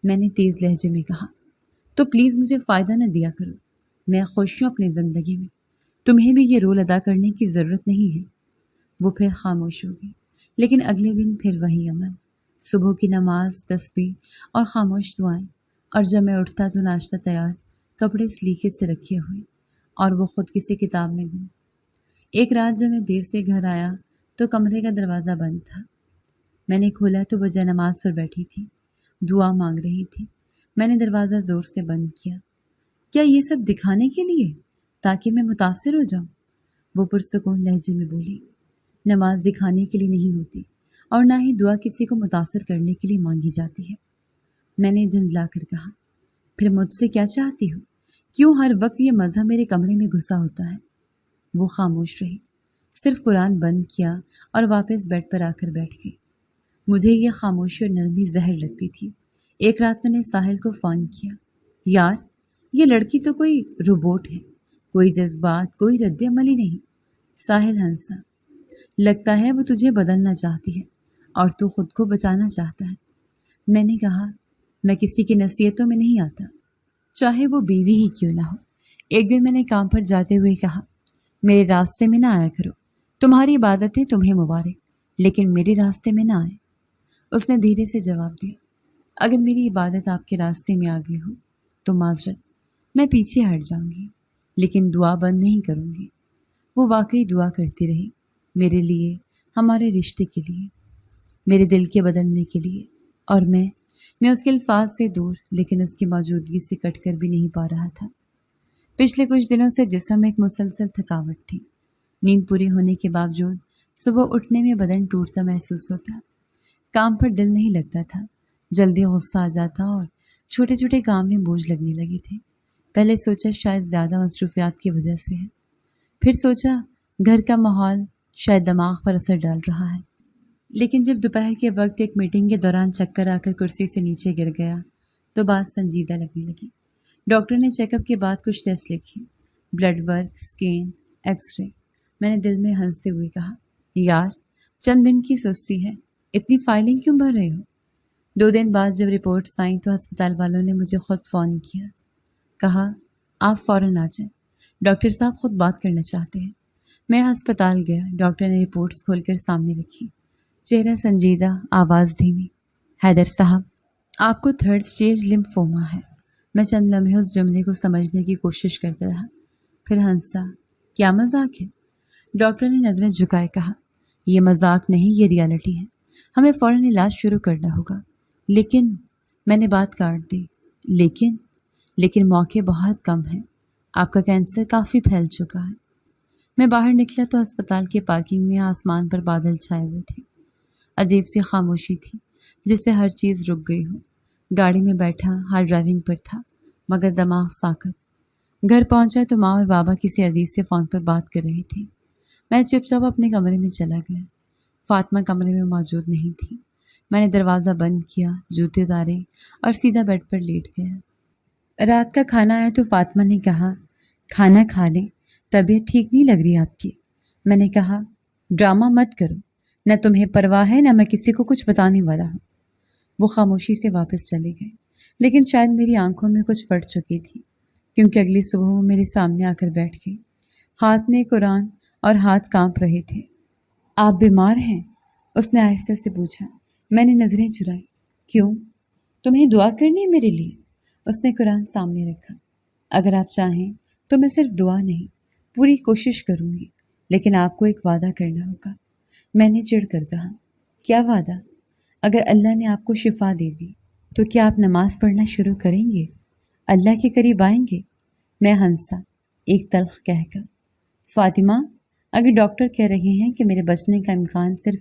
میں نے تیز لہجے میں کہا، تو پلیز مجھے فائدہ نہ دیا کرو، میں خوش ہوں اپنی زندگی میں، تمہیں بھی یہ رول ادا کرنے کی ضرورت نہیں ہے۔ وہ پھر خاموش ہو گئی، لیکن اگلے دن پھر وہی عمل، صبح کی نماز، تسبیح اور خاموش دعائیں، اور جب میں اٹھتا تو ناشتہ تیار، کپڑے سلیقے سے رکھے ہوئے، اور وہ خود کسی کتاب میں گم۔ ایک رات جب میں دیر سے گھر آیا تو کمرے کا دروازہ بند تھا۔ میں نے کھولا تو وہ جے نماز پر بیٹھی تھی، دعا مانگ رہی تھی۔ میں نے دروازہ زور سے بند کیا۔ کیا یہ سب دکھانے کے لیے تاکہ میں متاثر ہو جاؤں؟ وہ پرسکون لہجے میں بولی، نماز دکھانے کے لیے نہیں ہوتی، اور نہ ہی دعا کسی کو متاثر کرنے کے لیے مانگی جاتی ہے۔ میں نے جھنجلا کر کہا، پھر مجھ سے کیا چاہتی ہو؟ کیوں ہر وقت یہ مذہب میرے کمرے میں گھسا ہوتا ہے؟ وہ خاموش رہی، صرف قرآن بند کیا اور واپس بیڈ پر آ کر بیٹھ گئی۔ مجھے یہ خاموشی اور نرمی زہر لگتی تھی۔ ایک رات میں نے ساحل کو فون کیا، یار، یہ لڑکی تو کوئی روبوٹ ہے، کوئی جذبات، کوئی رد عمل ہی نہیں۔ ساحل ہنسا، لگتا ہے وہ تجھے بدلنا چاہتی ہے اور تو خود کو بچانا چاہتا ہے۔ میں نے کہا، میں کسی کی نصیحتوں میں نہیں آتا، چاہے وہ بیوی ہی کیوں نہ ہو۔ ایک دن میں نے کام پر جاتے ہوئے کہا، میرے راستے میں نہ آیا کرو، تمہاری عبادتیں تمہیں مبارک، لیکن میرے راستے میں نہ آئیں۔ اس نے دھیرے سے جواب دیا، اگر میری عبادت آپ کے راستے میں آ گئی ہو تو معذرت، میں پیچھے ہٹ جاؤں گی، لیکن دعا بند نہیں کروں گی۔ وہ واقعی دعا کرتی رہی، میرے لیے، ہمارے رشتے کے لیے، میرے دل کے بدلنے کے لیے، اور میں اس کے الفاظ سے دور لیکن اس کی موجودگی سے کٹ کر بھی نہیں پا رہا تھا۔ پچھلے کچھ دنوں سے جسم ایک مسلسل تھکاوٹ تھی۔ نیند پوری ہونے کے باوجود صبح اٹھنے میں بدن ٹوٹتا محسوس ہوتا، کام پر دل نہیں لگتا تھا، جلدی غصہ آ جاتا اور چھوٹے چھوٹے کام میں بوجھ لگنے لگے تھے۔ پہلے سوچا شاید زیادہ مصروفیات کی وجہ سے ہے، پھر سوچا گھر کا ماحول شاید دماغ پر اثر ڈال رہا ہے، لیکن جب دوپہر کے وقت ایک میٹنگ کے دوران چکر آ کر کرسی سے نیچے گر گیا تو بات سنجیدہ لگنے لگی۔ ڈاکٹر نے چیک اپ کے بعد کچھ ٹیسٹ لکھے، blood work, scan, X ray. میں نے دل میں ہنستے ہوئے کہا، یار چند دن کی سستی ہے، اتنی فائلنگ کیوں بھر رہے ہو؟ 2 دن بعد جب رپورٹس آئیں تو ہسپتال والوں نے مجھے خود فون کیا، کہا آپ فوراً آ جائیں، ڈاکٹر صاحب خود بات کرنا چاہتے ہیں۔ میں ہسپتال گیا، ڈاکٹر نے رپورٹس کھول کر سامنے رکھی، چہرہ سنجیدہ، آواز دھیمی، حیدر صاحب آپ کو 3rd اسٹیج لمفوما ہے۔ میں چند لمحے اس جملے کو سمجھنے کی کوشش کرتا رہا، پھر ہنسا، کیا مذاق ہے؟ ڈاکٹر نے نظریں جھکائے کہا، یہ مذاق نہیں، یہ ریالٹی ہے، ہمیں فوراً علاج شروع کرنا ہوگا۔ لیکن میں نے بات کاٹ دی، لیکن موقع بہت کم ہیں، آپ کا کینسر کافی پھیل چکا ہے۔ میں باہر نکلا تو اسپتال کے پارکنگ میں آسمان پر بادل چھائے ہوئے تھے، عجیب سی خاموشی تھی جس سے ہر چیز رک گئی ہو۔ گاڑی میں بیٹھا، ہر ڈرائیونگ پر تھا مگر دماغ ساکت۔ گھر پہنچا تو ماں اور بابا کسی عزیز سے فون پر بات کر رہے تھے۔ میں چپ چاپ اپنے کمرے میں چلا گیا، فاطمہ کمرے میں موجود نہیں تھی۔ میں نے دروازہ بند کیا، جوتے اتارے اور سیدھا بیڈ پر لیٹ گیا۔ رات کا کھانا آیا تو فاطمہ نے کہا، کھانا کھا لیں، طبیعت ٹھیک نہیں لگ رہی آپ کی۔ میں نے کہا، ڈرامہ مت کرو، نہ تمہیں پرواہ ہے نہ میں کسی کو کچھ بتانے والا ہوں۔ وہ خاموشی سے واپس چلے گئے، لیکن شاید میری آنکھوں میں کچھ پڑ چکی تھی، کیونکہ اگلی صبح وہ میرے سامنے آ کر بیٹھ گئی، ہاتھ میں قرآن اور ہاتھ کانپ رہے تھے۔ آپ بیمار ہیں؟ اس نے آہستہ سے پوچھا۔ میں نے نظریں چرائیں۔ کیوں؟ تمہیں دعا کرنی ہے میرے لیے؟ اس نے قرآن سامنے رکھا۔ اگر آپ چاہیں تو میں صرف دعا نہیں، پوری کوشش کروں گی، لیکن آپ کو ایک وعدہ کرنا ہوگا۔ میں نے چڑھ کر کہا، کیا وعدہ؟ اگر اللہ نے آپ کو شفا دے دی تو کیا آپ نماز پڑھنا شروع کریں گے؟ اللہ کے قریب آئیں گے؟ میں ہنسا، ایک تلخ کہہ کر، فاطمہ اگر ڈاکٹر کہہ رہے ہیں کہ میرے بچنے کا امکان صرف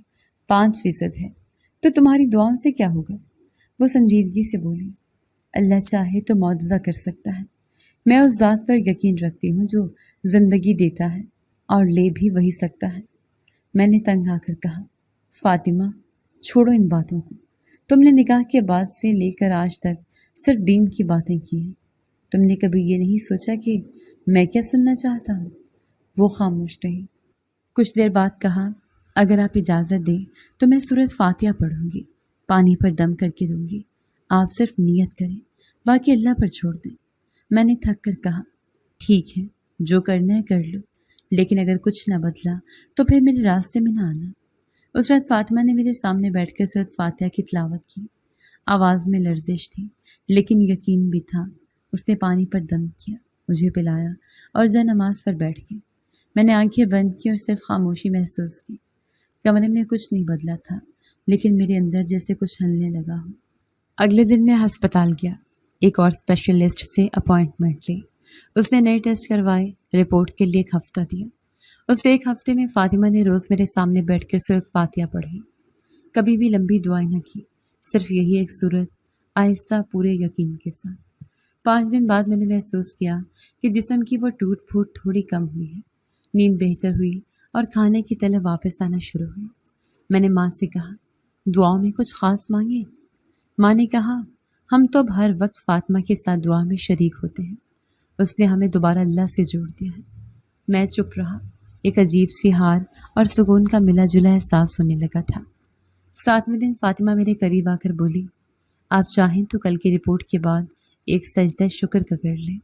5% ہے تو تمہاری دعاؤں سے کیا ہوگا؟ وہ سنجیدگی سے بولی، اللہ چاہے تو معجزہ کر سکتا ہے، میں اس ذات پر یقین رکھتی ہوں جو زندگی دیتا ہے اور لے بھی وہی سکتا ہے۔ میں نے تنگ آ کر کہا، فاطمہ چھوڑو ان باتوں کو، تم نے نکاح کے بعد سے لے کر آج تک صرف دین کی باتیں کی ہیں، تم نے کبھی یہ نہیں سوچا کہ میں کیا سننا چاہتا ہوں؟ وہ خاموش رہی، کچھ دیر بعد کہا، اگر آپ اجازت دیں تو میں سورۃ فاتحہ پڑھوں گی، پانی پر دم کر کے دوں گی، آپ صرف نیت کریں، باقی اللہ پر چھوڑ دیں۔ میں نے تھک کر کہا، ٹھیک ہے، جو کرنا ہے کر لو، لیکن اگر کچھ نہ بدلا تو پھر میرے راستے میں نہ آنا۔ اس رات فاطمہ نے میرے سامنے بیٹھ کر سورۃ فاتحہ کی تلاوت کی، آواز میں لرزش تھی لیکن یقین بھی تھا۔ اس نے پانی پر دم کیا، مجھے پلایا اور جا نماز پر بیٹھ گئی۔ میں نے آنکھیں بند کی اور صرف خاموشی محسوس کی۔ کمرے میں کچھ نہیں بدلا تھا لیکن میرے اندر جیسے کچھ ہلنے لگا ہو۔ اگلے دن میں ہسپتال گیا، ایک اور اسپیشلسٹ سے اپوائنٹمنٹ لی۔ اس نے نئے ٹیسٹ کروائے، رپورٹ کے لیے 1 ہفتہ دیا۔ اس 1 ہفتے میں فاطمہ نے روز میرے سامنے بیٹھ کر سورۃ فاتحہ پڑھی، کبھی بھی لمبی دعائیں نہ کی، صرف یہی ایک سورت، آہستہ پورے یقین کے ساتھ۔ 5 دن بعد میں نے محسوس کیا کہ جسم کی وہ ٹوٹ پھوٹ تھوڑی کم ہوئی ہے، نیند بہتر ہوئی اور کھانے کی طلب واپس آنا شروع ہوئی۔ میں نے ماں سے کہا، دعاؤں میں کچھ خاص مانگے؟ ماں نے کہا، ہم تو اب ہر وقت فاطمہ کے ساتھ دعا میں شریک ہوتے ہیں، اس نے ہمیں دوبارہ اللہ سے جوڑ دیا ہے۔ میں چپ رہا، ایک عجیب سی ہار اور سکون کا ملا جلا احساس ہونے لگا تھا۔ 7ویں دن فاطمہ میرے قریب آ کر بولی، آپ چاہیں تو کل کی رپورٹ کے بعد ایک سجدہ شکر کا کر لیں،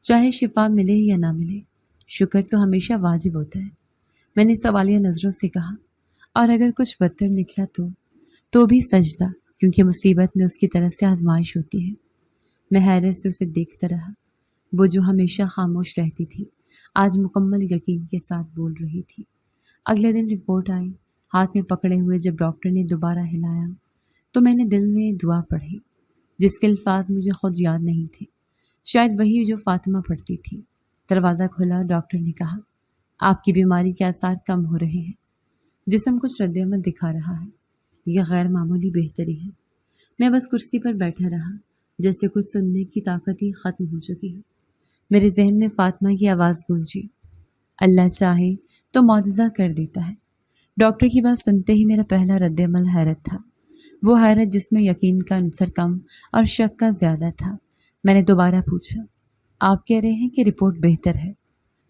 چاہے شفا ملے یا نہ ملے، شکر تو ہمیشہ واجب ہوتا ہے۔ میں نے سوالیہ نظروں سے کہا، اور اگر کچھ بدتر نکلا تو بھی سجدہ، کیونکہ مصیبت میں اس کی طرف سے آزمائش ہوتی ہے۔ میں حیرت سے اسے دیکھتا رہا۔ وہ جو ہمیشہ خاموش رہتی تھی آج مکمل یقین کے ساتھ بول رہی تھی۔ اگلے دن رپورٹ آئی۔ ہاتھ میں پکڑے ہوئے جب ڈاکٹر نے دوبارہ ہلایا تو میں نے دل میں دعا پڑھی، جس کے الفاظ مجھے خود یاد نہیں تھے، شاید وہی جو فاطمہ پڑھتی تھی۔ دروازہ کھلا اور ڈاکٹر نے کہا، آپ کی بیماری کے آثار کم ہو رہے ہیں، جسم کچھ رد عمل دکھا رہا ہے، یہ غیر معمولی بہتری ہے۔ میں بس کرسی پر بیٹھا رہا، جیسے کچھ سننے کی طاقت ہی ختم ہو چکی ہے۔ میرے ذہن میں فاطمہ کی آواز گونجی، اللہ چاہے تو معجزہ کر دیتا ہے۔ ڈاکٹر کی بات سنتے ہی میرا پہلا رد عمل حیرت تھا، وہ حیرت جس میں یقین کا عنصر کم اور شک کا زیادہ تھا۔ میں نے دوبارہ پوچھا، آپ کہہ رہے ہیں کہ رپورٹ بہتر ہے؟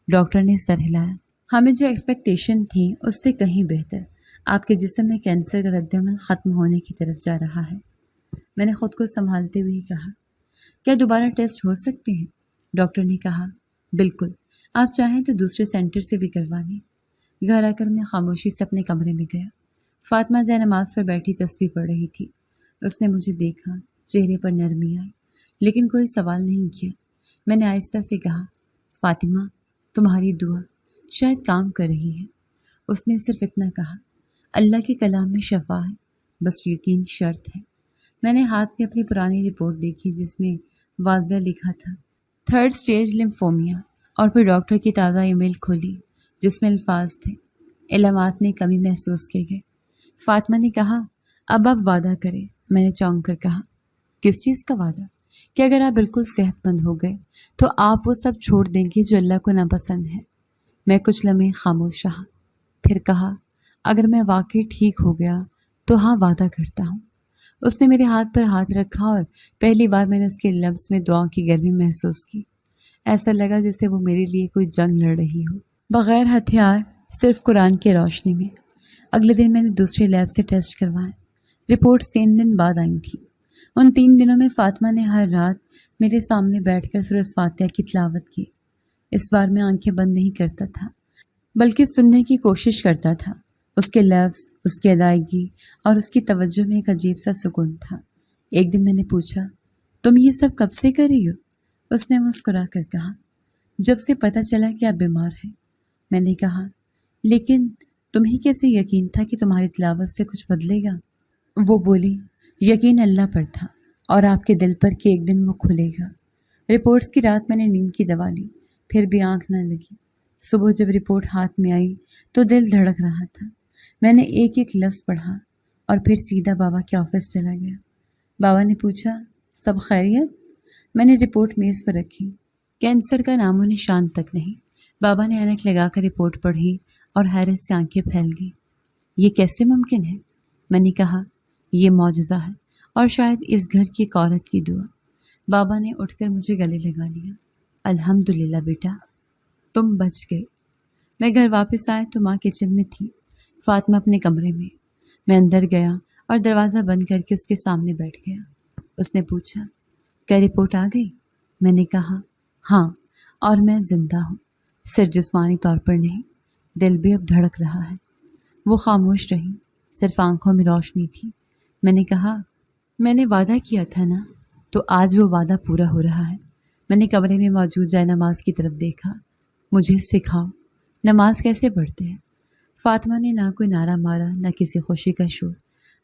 ڈاکٹر نے سر ہلایا، ہمیں جو ایکسپیکٹیشن تھی اس سے کہیں بہتر۔ آپ کے جسم میں کینسر کا رد عمل ختم ہونے کی طرف جا رہا ہے۔ میں نے خود کو سنبھالتے ہوئے کہا، کیا دوبارہ ٹیسٹ ہو سکتے ہیں؟ ڈاکٹر نے کہا، بالکل، آپ چاہیں تو دوسرے سینٹر سے بھی کروا لیں۔ گھر آ کر میں خاموشی سے اپنے کمرے میں گیا۔ فاطمہ جائے نماز پر بیٹھی تسبیح پڑھ رہی تھی۔ اس نے مجھے دیکھا، چہرے پر نرمی آئی، لیکن کوئی سوال نہیں کیا۔ میں نے آہستہ سے کہا، فاطمہ، تمہاری دعا شاید کام کر رہی ہے۔ اس نے صرف اتنا کہا، اللہ کے کلام میں شفا ہے، بس یقین شرط ہے۔ میں نے ہاتھ میں اپنی پرانی رپورٹ دیکھی جس میں واضح لکھا تھا 3rd اسٹیج لمفومیا، اور پھر ڈاکٹر کی تازہ ای میل کھولی جس میں الفاظ تھے، علامات میں کمی محسوس کیے گئے۔ فاطمہ نے کہا، اب آپ وعدہ کریں۔ میں نے چونک کر کہا، کس چیز کا وعدہ؟ کہ اگر آپ بالکل صحت مند ہو گئے تو آپ وہ سب چھوڑ دیں گے جو اللہ کو ناپسند ہے۔ میں کچھ لمحے خاموش رہا، پھر کہا، اگر میں واقعی ٹھیک ہو گیا تو ہاں، وعدہ کرتا ہوں۔ اس نے میرے ہاتھ پر ہاتھ رکھا اور پہلی بار میں نے اس کے لفظ میں دعا کی گرمی محسوس کی۔ ایسا لگا جیسے وہ میرے لیے کوئی جنگ لڑ رہی ہو، بغیر ہتھیار، صرف قرآن کی روشنی میں۔ اگلے دن میں نے دوسرے لیب سے ٹیسٹ کروائے۔ رپورٹس 3 دن بعد آئی تھیں۔ ان 3 دنوں میں فاطمہ نے ہر رات میرے سامنے بیٹھ کر سورۃ فاتحہ کی تلاوت کی۔ اس بار میں آنکھیں بند نہیں کرتا تھا، بلکہ سننے کی کوشش کرتا تھا۔ اس کے لفظ، اس کی ادائیگی اور اس کی توجہ میں ایک عجیب سا سکون تھا۔ ایک دن میں نے پوچھا، تم یہ سب کب سے کر رہی ہو؟ اس نے مسکرا کر کہا، جب سے پتہ چلا کہ آپ بیمار ہیں۔ میں نے کہا، لیکن تمہیں کیسے یقین تھا کہ تمہاری تلاوت سے کچھ بدلے گا؟ وہ بولی، یقین اللہ پر تھا اور آپ کے دل پر کہ ایک دن وہ کھلے گا۔ رپورٹس کی رات میں نے نیند کی دوا لی، پھر بھی آنکھ نہ لگی۔ صبح جب رپورٹ ہاتھ میں آئی تو دل دھڑک رہا تھا۔ میں نے ایک ایک لفظ پڑھا اور پھر سیدھا بابا کے آفس چلا گیا۔ بابا نے پوچھا، سب خیریت؟ میں نے رپورٹ میز پر رکھی، کینسر کا نام و نشان تک نہیں۔ بابا نے اینک لگا کر رپورٹ پڑھی اور حیرت سے آنکھیں پھیل گئی۔ یہ کیسے ممکن ہے؟ میں نے کہا، یہ معجزہ ہے اور شاید اس گھر کی ایک عورت کی دعا۔ بابا نے اٹھ کر مجھے گلے لگا لیا، الحمدللہ بیٹا، تم بچ گئے۔ میں گھر واپس آیا تو ماں کچن میں تھی، فاطمہ اپنے کمرے میں۔ میں اندر گیا اور دروازہ بند کر کے اس کے سامنے بیٹھ گیا۔ اس نے پوچھا، کیا رپورٹ آ گئی؟ میں نے کہا، ہاں، اور میں زندہ ہوں، صرف جسمانی طور پر نہیں، دل بھی اب دھڑک رہا ہے۔ وہ خاموش رہی، صرف آنکھوں میں روشنی تھی۔ میں نے کہا، میں نے وعدہ کیا تھا نا، تو آج وہ وعدہ پورا ہو رہا ہے۔ میں نے کمرے میں موجود جائے نماز کی طرف دیکھا، مجھے سکھاؤ، نماز کیسے پڑھتے ہیں؟ فاطمہ نے نہ کوئی نعرہ مارا، نہ کسی خوشی کا شور،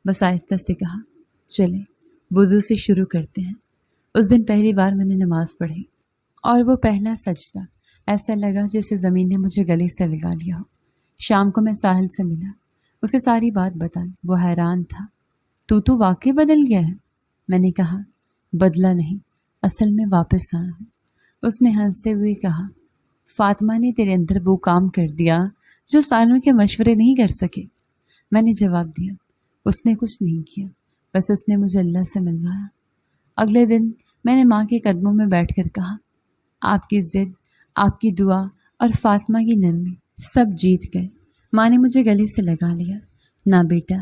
بس آہستہ سے کہا، چلیں وضو سے شروع کرتے ہیں۔ اس دن پہلی بار میں نے نماز پڑھی اور وہ پہلا سجدہ ایسا لگا جیسے زمین نے مجھے گلے سے لگا لیا ہو۔ شام کو میں ساحل سے ملا، اسے ساری بات بتائی۔ وہ حیران تھا، تو واقعی بدل گیا ہے؟ میں نے کہا، بدلا نہیں، اصل میں واپس آیا ہوں۔ اس نے ہنستے ہوئے کہا، فاطمہ نے تیرے اندر وہ کام کر دیا جو سالوں کے مشورے نہیں کر سکے۔ میں نے جواب دیا، اس نے کچھ نہیں کیا، بس اس نے مجھے اللہ سے ملوایا۔ اگلے دن میں نے ماں کے قدموں میں بیٹھ کر کہا، آپ کی ضد، آپ کی دعا اور فاطمہ کی نرمی سب جیت گئے۔ ماں نے مجھے گلے سے لگا لیا، نہ بیٹا،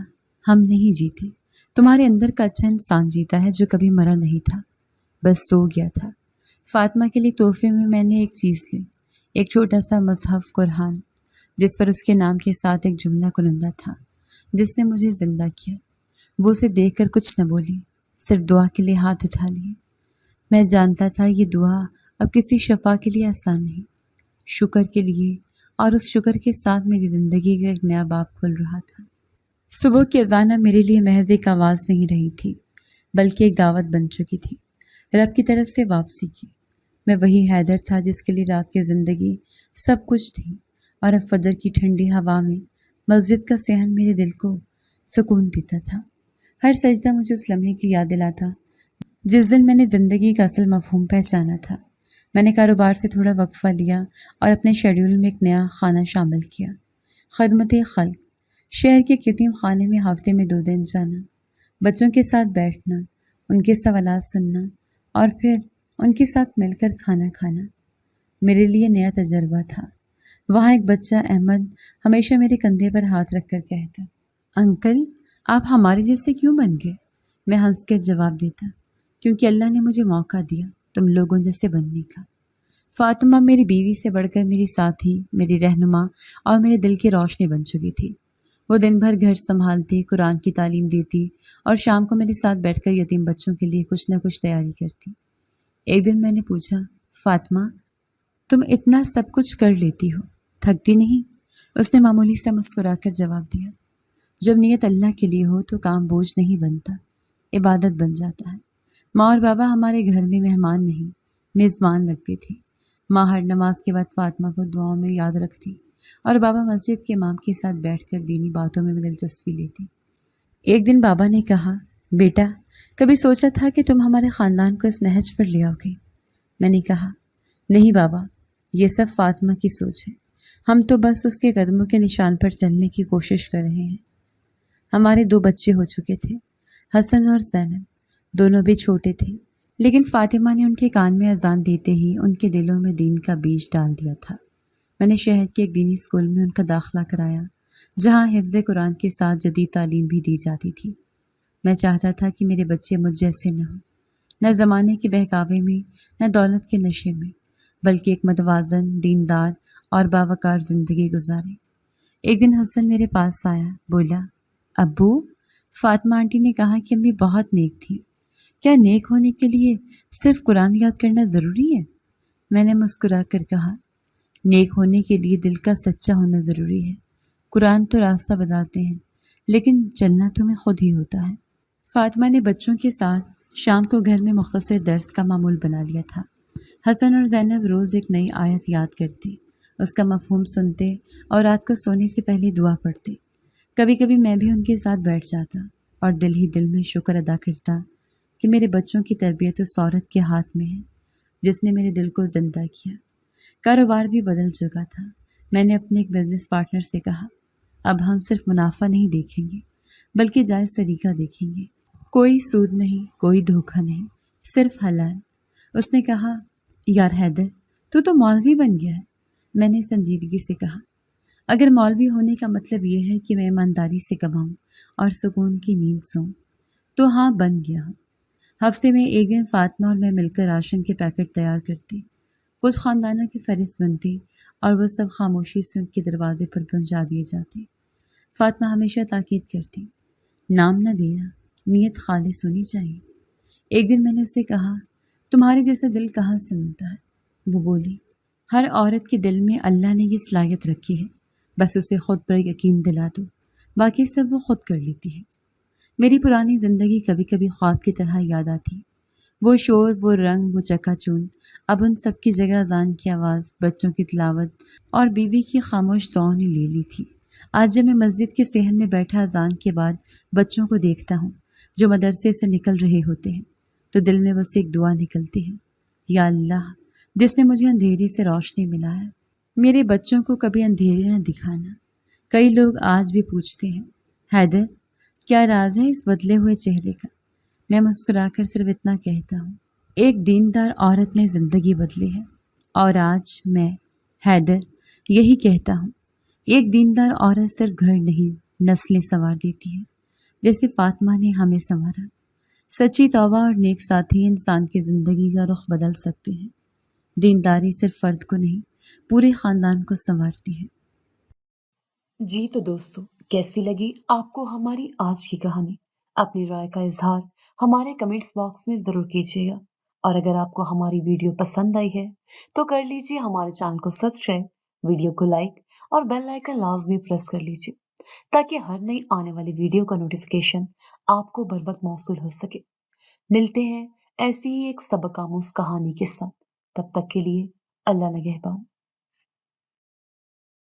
ہم نہیں جیتے، تمہارے اندر کا اچھا انسان جیتا ہے جو کبھی مرا نہیں تھا، بس سو گیا تھا۔ فاطمہ کے لیے تحفے میں نے ایک چیز لی، ایک چھوٹا سا مصحف قرآن۔ جس پر اس کے نام کے ساتھ ایک جملہ کنندہ تھا جس نے مجھے زندہ کیا۔ وہ اسے دیکھ کر کچھ نہ بولی، صرف دعا کے لیے ہاتھ اٹھا لیے۔ میں جانتا تھا یہ دعا اب کسی شفا کے لیے آسان نہیں، شکر کے لیے، اور اس شکر کے ساتھ میری زندگی کا ایک نیا باب کھل رہا تھا۔ صبح کی اذان اب میرے لیے محض ایک آواز نہیں رہی تھی، بلکہ ایک دعوت بن چکی تھی، رب کی طرف سے واپسی کی۔ میں وہی حیدر تھا جس کے لیے رات کی زندگی سب کچھ تھی، اور اب فجر کی ٹھنڈی ہوا میں مسجد کا صحن میرے دل کو سکون دیتا تھا۔ ہر سجدہ مجھے اس لمحے کی یاد دلاتا جس دن میں نے زندگی کا اصل مفہوم پہچانا تھا۔ میں نے کاروبار سے تھوڑا وقفہ لیا اور اپنے شیڈول میں ایک نیا خانہ شامل کیا، خدمت خلق۔ شہر کے یتیم خانے میں ہفتے میں 2 دن جانا، بچوں کے ساتھ بیٹھنا، ان کے سوالات سننا اور پھر ان کے ساتھ مل کر کھانا کھانا میرے لیے نیا تجربہ تھا۔ وہاں ایک بچہ احمد ہمیشہ میرے کندھے پر ہاتھ رکھ کر کہتا، انکل آپ ہمارے جیسے کیوں بن گئے؟ میں ہنس کر جواب دیتا، کیونکہ اللہ نے مجھے موقع دیا تم لوگوں جیسے بننے کا۔ فاطمہ میری بیوی سے بڑھ کر میری ساتھی، میری رہنما اور میرے دل کی روشنی بن چکی تھی۔ وہ دن بھر گھر سنبھالتی، قرآن کی تعلیم دیتی اور شام کو میرے ساتھ بیٹھ کر یتیم بچوں کے لیے کچھ نہ کچھ تیاری کرتی۔ ایک دن میں نے پوچھا، فاطمہ تم اتنا سب کچھ کر لیتی ہو، تھکتی نہیں؟ اس نے معمولی سا مسکرا کر جواب دیا، جب نیت اللہ کے لیے ہو تو کام بوجھ نہیں بنتا، عبادت بن جاتا ہے۔ ماں اور بابا ہمارے گھر میں مہمان نہیں، میزبان لگتے تھے۔ ماں ہر نماز کے بعد فاطمہ کو دعاؤں میں یاد رکھتی اور بابا مسجد کے امام کے ساتھ بیٹھ کر دینی باتوں میں دلچسپی لیتی۔ ایک دن بابا نے کہا، بیٹا کبھی سوچا تھا کہ تم ہمارے خاندان کو اس نہج پر لے آؤ گے؟ میں نے کہا، نہیں بابا، یہ سب فاطمہ کی سوچ ہے، ہم تو بس اس کے قدموں کے نشان پر چلنے کی کوشش کر رہے ہیں۔ ہمارے 2 بچے ہو چکے تھے، حسن اور زینب، دونوں بھی چھوٹے تھے، لیکن فاطمہ نے ان کے کان میں اذان دیتے ہی ان کے دلوں میں دین کا بیج ڈال دیا تھا۔ میں نے شہر کے ایک دینی اسکول میں ان کا داخلہ کرایا، جہاں حفظ قرآن کے ساتھ جدید تعلیم بھی دی جاتی تھی۔ میں چاہتا تھا کہ میرے بچے مجھ جیسے نہ ہوں، نہ زمانے کے بہکاوے میں، نہ دولت کے نشے میں، بلکہ ایک متوازن، دیندار اور باوقار زندگی گزارے۔ ایک دن حسن میرے پاس آیا، بولا، ابو فاطمہ آنٹی نے کہا کہ امی بہت نیک تھی، کیا نیک ہونے کے لیے صرف قرآن یاد کرنا ضروری ہے؟ میں نے مسکرا کر کہا، نیک ہونے کے لیے دل کا سچا ہونا ضروری ہے۔ قرآن تو راستہ بتاتے ہیں، لیکن چلنا تمہیں خود ہی ہوتا ہے۔ فاطمہ نے بچوں کے ساتھ شام کو گھر میں مختصر درس کا معمول بنا لیا تھا۔ حسن اور زینب روز ایک نئی آیت یاد کرتے، اس کا مفہوم سنتے اور رات کو سونے سے پہلے دعا پڑھتے۔ کبھی کبھی میں بھی ان کے ساتھ بیٹھ جاتا اور دل ہی دل میں شکر ادا کرتا کہ میرے بچوں کی تربیت اس عورت کے ہاتھ میں ہے جس نے میرے دل کو زندہ کیا۔ کاروبار بھی بدل چکا تھا۔ میں نے اپنے ایک بزنس پارٹنر سے کہا، اب ہم صرف منافع نہیں دیکھیں گے بلکہ جائز طریقہ دیکھیں گے، کوئی سود نہیں، کوئی دھوکہ نہیں، صرف حلال۔ اس نے کہا، یار حیدر تو مولوی بن گیا ہے۔ میں نے سنجیدگی سے کہا، اگر مولوی ہونے کا مطلب یہ ہے کہ میں ایمانداری سے کماؤں اور سکون کی نیند سوؤں تو ہاں بن گیا ہوں۔ ہفتے میں ایک دن فاطمہ اور میں مل کر راشن کے پیکٹ تیار کرتے، کچھ خاندانوں کی فہرست بنتی اور وہ سب خاموشی سے ان کے دروازے پر پہنچا دیے جاتے۔ فاطمہ ہمیشہ تاکید کرتی، نام نہ دینا، نیت خالص ہونی چاہیے۔ ایک دن میں نے اسے کہا، تمہارے جیسا دل کہاں سے ملتا ہے؟ وہ بولی، ہر عورت کے دل میں اللہ نے یہ صلاحیت رکھی ہے، بس اسے خود پر یقین دلا دو، باقی سب وہ خود کر لیتی ہے۔ میری پرانی زندگی کبھی کبھی خواب کی طرح یاد آتی، وہ شور، وہ رنگ، وہ چکا چوند۔ اب ان سب کی جگہ اذان کی آواز، بچوں کی تلاوت اور بیوی کی خاموش دعاؤں نے لے لی تھی۔ آج جب میں مسجد کے صحن میں بیٹھا اذان کے بعد بچوں کو دیکھتا ہوں جو مدرسے سے نکل رہے ہوتے ہیں تو دل میں بس ایک دعا نکلتی ہے، یا اللہ جس نے مجھے اندھیرے سے روشنی ملایا، میرے بچوں کو کبھی اندھیرے نہ دکھانا۔ کئی لوگ آج بھی پوچھتے ہیں، حیدر کیا راز ہے اس بدلے ہوئے چہرے کا؟ میں مسکرا کر صرف اتنا کہتا ہوں، ایک دیندار عورت نے زندگی بدلی ہے، اور آج میں حیدر یہی کہتا ہوں، ایک دیندار عورت صرف گھر نہیں نسلیں سنوار دیتی ہے، جیسے فاطمہ نے ہمیں سنوارا۔ سچی توبہ اور نیک ساتھی انسان کی زندگی کا رخ بدل سکتے ہیں۔ دینداری صرف فرد کو نہیں، پورے خاندان کو سنوارتی ہے۔ جی تو دوستوں، کیسی لگی آپ کو ہماری آج کی کہانی؟ اپنی رائے کا اظہار ہمارے کمنٹس باکس میں ضرور کیجیے گا، اور اگر آپ کو ہماری ویڈیو پسند آئی ہے تو کر لیجیے ہمارے چینل کو سبسکرائب، ویڈیو کو لائک اور بیل آئکن لازمی پریس کر لیجیے تاکہ ہر نئی آنے والی ویڈیو کا نوٹیفیکیشن آپ کو بر وقت موصول ہو سکے۔ ملتے ہیں ایسی ہی ایک سبق آموز کہانی کے ساتھ، تب تک کے لیے اللہ نگہبان۔